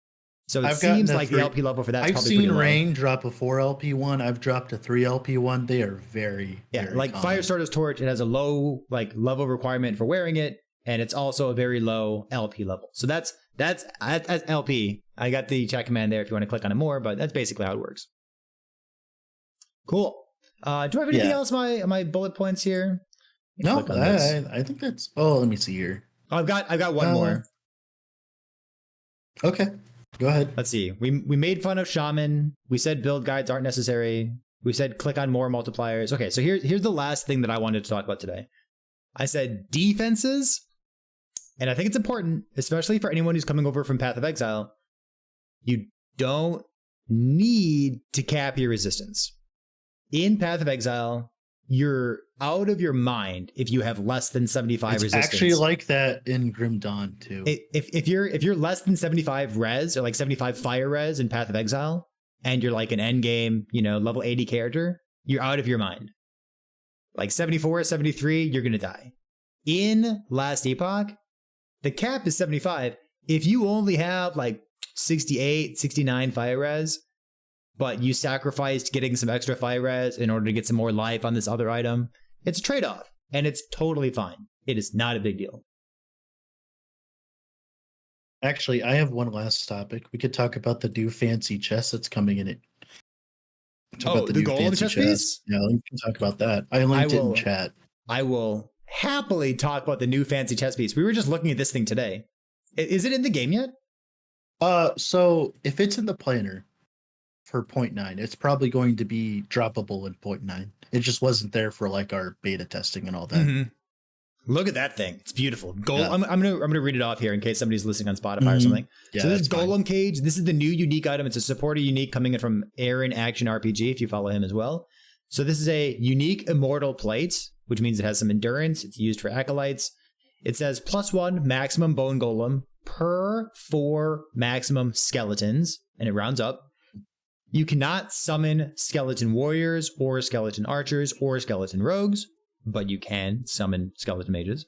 So it seems like the LP level for that's probably pretty low. I've seen Rain drop a 4 LP one. I've dropped a 3 LP one. They are very like common. Firestarter's Torch. It has a low level requirement for wearing it, and it's also a very low LP level. So that's LP. I got the chat command there if you want to click on it more, but that's basically how it works. Cool. Do I have anything else? My bullet points here. No, I think that's. Oh, let me see here. Oh, I've got one more. Okay, go ahead. Let's see. We made fun of Shaman. We said build guides aren't necessary. We said click on more multipliers. Okay, so here's the last thing that I wanted to talk about today. I said defenses, and I think it's important, especially for anyone who's coming over from Path of Exile. You don't need to cap your resistance. In Path of Exile, you're out of your mind if you have less than 75 resistance. It's actually like that in Grim Dawn too. If you're less than 75 res or like 75 fire res in Path of Exile, and you're like an endgame, level 80 character, you're out of your mind. Like 74, 73, you're gonna die. In Last Epoch, the cap is 75. If you only have like 68, 69 fire res, but you sacrificed getting some extra fire res in order to get some more life on this other item, it's a trade-off, and it's totally fine. It is not a big deal. Actually, I have one last topic. We could talk about the new fancy chest that's coming in it. About the golem chest piece? Yeah, we can talk about that. I linked it in chat. I will happily talk about the new fancy chest piece. We were just looking at this thing today. Is it in the game yet? So if it's in the planner for 0.9, it's probably going to be droppable in 0.9. It just wasn't there for like our beta testing and all that. Mm-hmm. Look at that thing. It's beautiful. I'm gonna read it off here in case somebody's listening on Spotify or something. Yeah, so this is Golem Cage. This is the new unique item. It's a supporter unique coming in from Aaron Action RPG, if you follow him as well. So this is a unique immortal plate, which means it has some endurance. It's used for acolytes. It says +1 maximum bone golem per 4 maximum skeletons, and it rounds up. You cannot summon skeleton warriors or skeleton archers or skeleton rogues, but you can summon skeleton mages.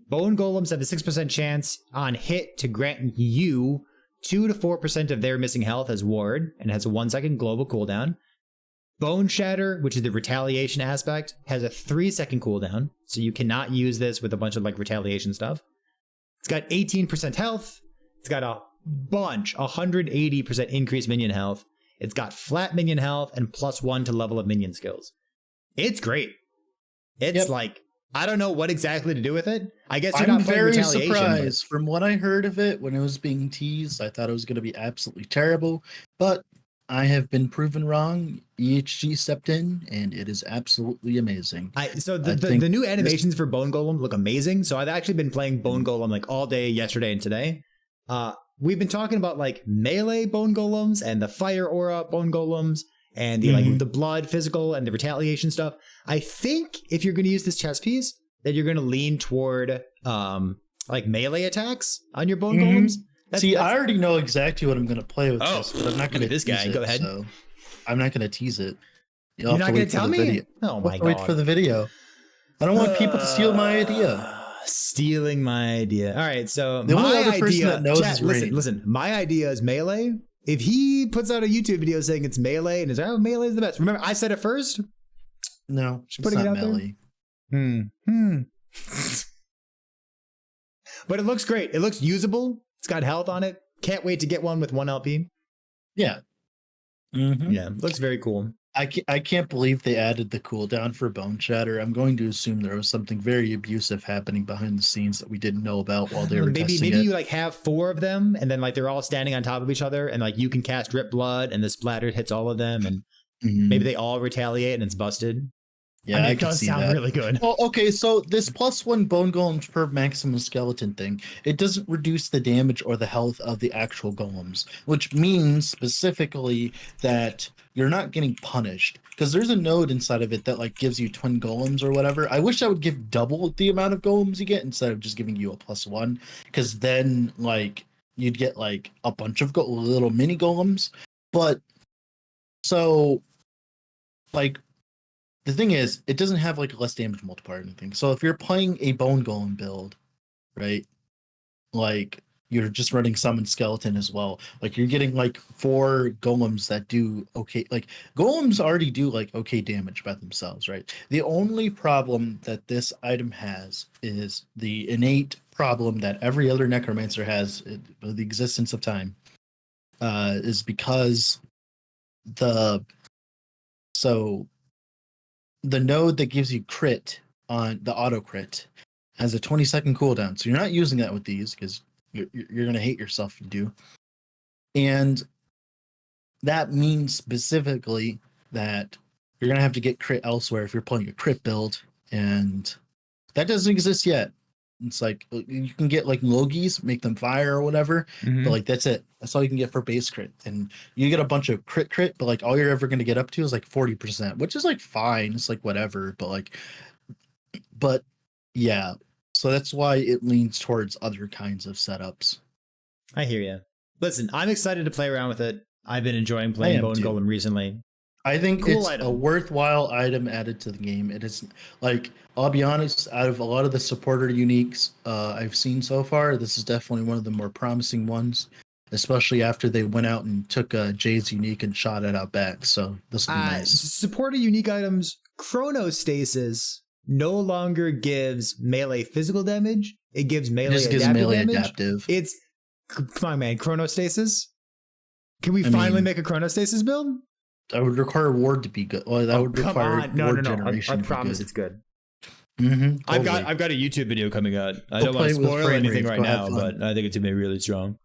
Bone golems have a 6% chance on hit to grant you 2 to 4% of their missing health as ward, and has a 1-second global cooldown. Bone shatter, which is the retaliation aspect, has a 3-second cooldown, so you cannot use this with a bunch of like retaliation stuff. It's got 18% health. It's got a bunch, 180% increased minion health. It's got flat minion health and +1 to level of minion skills. It's great. It's like, I don't know what exactly to do with it. I guess you're not playing retaliation. I'm very surprised. From what I heard of it when it was being teased, I thought it was going to be absolutely terrible, but I have been proven wrong. EHG stepped in, and it is absolutely amazing. The new animations for Bone Golem look amazing. So I've actually been playing Bone Golem like all day yesterday and today. We've been talking about like melee Bone Golems and the fire aura Bone Golems and the like the blood physical and the retaliation stuff. I think if you're going to use this chess piece, that you're going to lean toward like melee attacks on your Bone Golems. I already know exactly what I'm going to play with this, but I'm not going to this guy. Go ahead. So I'm not going to tease it. You're not going to tell me? Video. Oh my God. Wait for the video. I don't want people to steal my idea. Stealing my idea. All right, so the my only idea. That knows is listen. My idea is melee. If he puts out a YouTube video saying it's melee and is melee is the best. Remember, I said it first. No, just putting it out melee. There. But it looks great. It looks usable. It's got health on it. Can't wait to get one with 1 LP. Yeah. Yeah, looks very cool. I can't believe they added the cooldown for Bone Shatter. I'm going to assume there was something very abusive happening behind the scenes that we didn't know about while they were testing it. Maybe you like have 4 of them, and then like they're all standing on top of each other, and like you can cast Drip Blood, and the splatter hits all of them, and maybe they all retaliate, and it's busted. Yeah, I it does sound really good. Well, okay, so this +1 bone golems per maximum skeleton thing, it doesn't reduce the damage or the health of the actual golems, which means specifically that you're not getting punished because there's a node inside of it that like gives you twin golems or whatever. I wish I would give double the amount of golems you get instead of just giving you a +1, because then like you'd get like a bunch of little mini golems. But so like the thing is, it doesn't have like a less damage multiplier or anything. So if you're playing a bone golem build, right, like you're just running summon skeleton as well, like you're getting like 4 golems that do okay. Like golems already do like okay damage by themselves, right? The only problem that this item has is the innate problem that every other necromancer has, the existence of time, is because the node that gives you crit on the auto crit has a 20-second cooldown. So you're not using that with these because you're going to hate yourself if you do. And that means specifically that you're going to have to get crit elsewhere if you're playing a crit build. And that doesn't exist yet. It's like you can get like Logies, make them fire or whatever, but like that's it. That's all you can get for base crit. And you get a bunch of crit, but like all you're ever going to get up to is like 40%, which is like fine. It's like whatever, but yeah. So that's why it leans towards other kinds of setups. I hear you. Listen, I'm excited to play around with it. I've been enjoying playing Bone Golem recently. I think cool it's a worthwhile item added to the game. It is like, I'll be honest, out of a lot of the supporter uniques I've seen so far, this is definitely one of the more promising ones, especially after they went out and took Jay's unique and shot it out back. So this will be nice. Supporter unique items, Chronostasis no longer gives melee physical damage. It gives melee adaptive. It's, come on, man, Chronostasis? Can we finally make a Chronostasis build? I would require Ward to be good. Well, that would require Ward generation. I promise it's good. Mm-hmm, totally. I've got a YouTube video coming out. I don't want to spoil anything right now, but I think it's gonna be really strong.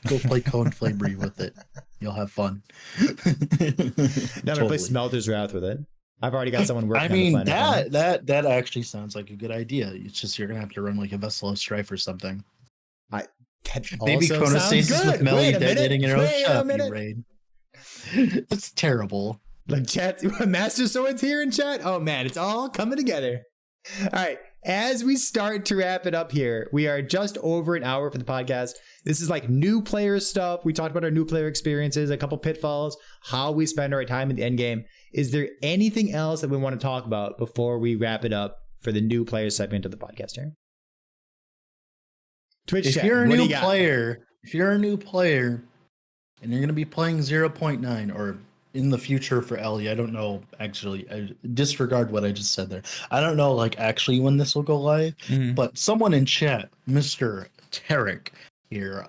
Go play Cone Flamery with it. You'll have fun. Now I'm gonna play Smelter's Wrath with it. I've already got someone working. I mean, on the planet that actually sounds like a good idea. It's just you're gonna have to run like a Vessel of Strife or something. Maybe Chronostasis with Melly detonating in your own shop, you raid. It's terrible. Like chat, Master Sword's here in chat. Oh man, it's all coming together. All right, as we start to wrap it up here, we are just over an hour for the podcast. This is like new player stuff. We talked about our new player experiences, a couple pitfalls, how we spend our time in the end game. Is there anything else that we want to talk about before we wrap it up for the new player segment of the podcast here? Twitch chat, if you're a new player and you're going to be playing 0.9 or in the future for Ellie, I don't know, actually, I disregard what I just said there. I don't know, like, actually when this will go live, but someone in chat, Mr. Tarek here,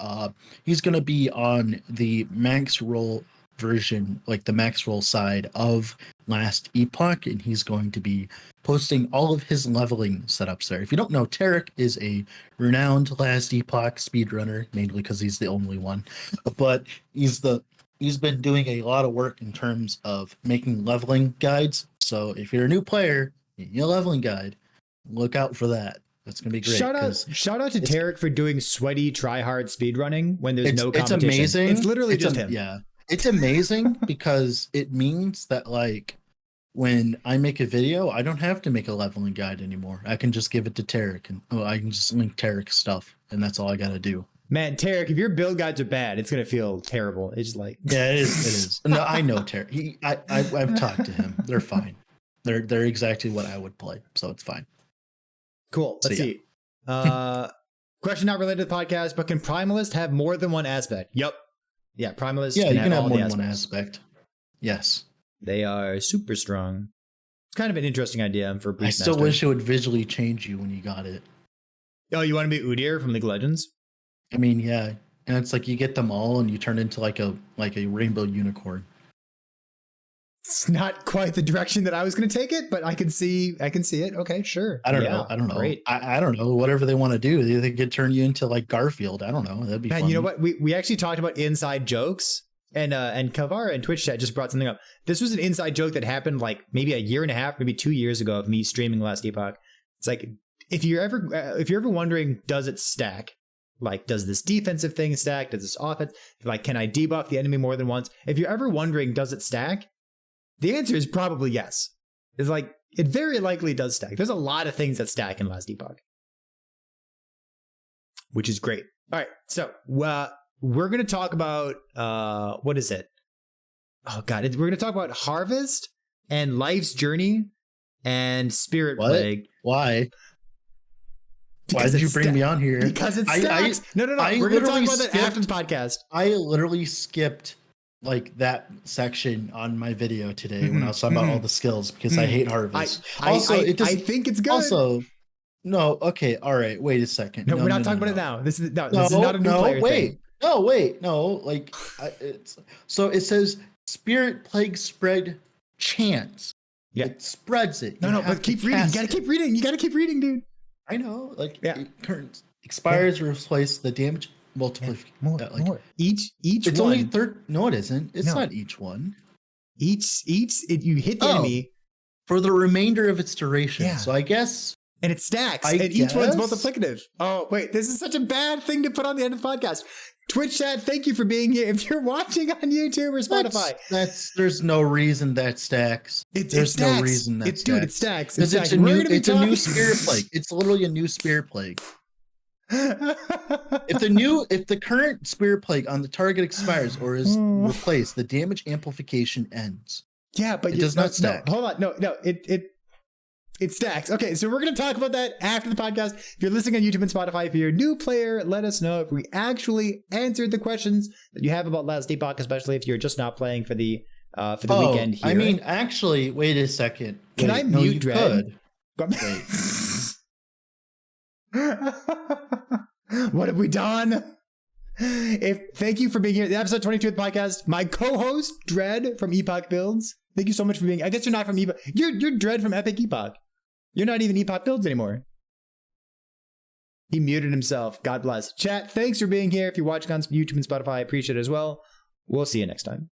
he's going to be on the max roll version, like the max roll side of Last Epoch, and he's going to be posting all of his leveling setups there. If you don't know, Tarek is a renowned Last Epoch speedrunner, mainly because he's the only one, but he's been doing a lot of work in terms of making leveling guides. So if you're a new player, you need a leveling guide, look out for that. That's gonna be great. Shout out to Tarek for doing sweaty try hard speedrunning when there's no competition. It's amazing. It's literally just him. Yeah. It's amazing because it means that like when I make a video, I don't have to make a leveling guide anymore. I can just give it to Tarek and I can just link Tarek's stuff and that's all I gotta do. Man, Tarek, if your build guides are bad, it's gonna feel terrible. It's just like yeah, it is. No, I know Tarek. I've talked to him. They're fine. They're exactly what I would play, so it's fine. Cool. Let's see. Question not related to the podcast, but can Primalist have more than one aspect? Yep. Yeah, Primalist. Yeah, you can have more than one aspect. Yes. They are super strong. It's kind of an interesting idea for Beastmaster. I still wish it would visually change you when you got it. Oh, you want to be Udyr from League of Legends? I mean, yeah. And it's like you get them all and you turn into like a rainbow unicorn. It's not quite the direction that I was going to take it, but I can see it. Okay, sure. I don't know. Great. I don't know. Whatever they want to do, they could turn you into like Garfield. I don't know. That'd be fun. You know what? We actually talked about inside jokes, and Kavara in Twitch chat just brought something up. This was an inside joke that happened like maybe a year and a half, maybe 2 years ago of me streaming Last Epoch. It's like if you're ever wondering, does it stack? Like, does this defensive thing stack? Does this offense? Like, can I debuff the enemy more than once? If you're ever wondering, does it stack? The answer is probably yes. It's like, it very likely does stack. There's a lot of things that stack in Last Epoch, which is great. All right, so we're going to talk about, what is it? Oh, God. We're going to talk about Harvest and Life's Journey and Spirit Plague. Why? Because Why did you bring me on here? Because it stacks. No. We're going to talk about that after the podcast. I literally skipped like that section on my video today when I was talking about all the skills because I hate Harvest. I think it's good. Also, no. Okay. All right. Wait a second. No, we're not talking about it now. This is not a new player thing. No. Like, so it says Spirit Plague spread chance. Yeah. It spreads it. No, but keep reading. You gotta keep reading. You gotta keep reading, dude. I know. Like, current expires or replace the damage multiplier. More. Each it's one. Only third. No, it isn't. It's not each one. You hit the enemy for the remainder of its duration. Yeah. So I guess. And it stacks. Each one's multiplicative. Oh, wait. This is such a bad thing to put on the end of the podcast. Twitch chat, thank you for being here. If you're watching on YouTube or Spotify, there's no reason that stacks. There's no reason that stacks. Dude, it stacks. It's a new Spirit Plague. It's literally a new Spirit Plague. If the current Spirit Plague on the target expires or is replaced, the damage amplification ends. Yeah, but it does not stack. No, hold on. No, it stacks. Okay, so we're going to talk about that after the podcast. If you're listening on YouTube and Spotify, if you're a new player, let us know if we actually answered the questions that you have about Last Epoch, especially if you're just not playing for the weekend here. I mean, actually, wait a second. Can I mute Dread? Wait. What have we done? Thank you for being here. The episode 22 of the podcast. My co-host, Dread from Epoch Builds. Thank you so much for being. I guess you're not from Epoch. You're Dread from Epic Epoch. You're not even Epoch Builds anymore. He muted himself. God bless. Chat, thanks for being here. If you're watching on YouTube and Spotify, I appreciate it as well. We'll see you next time.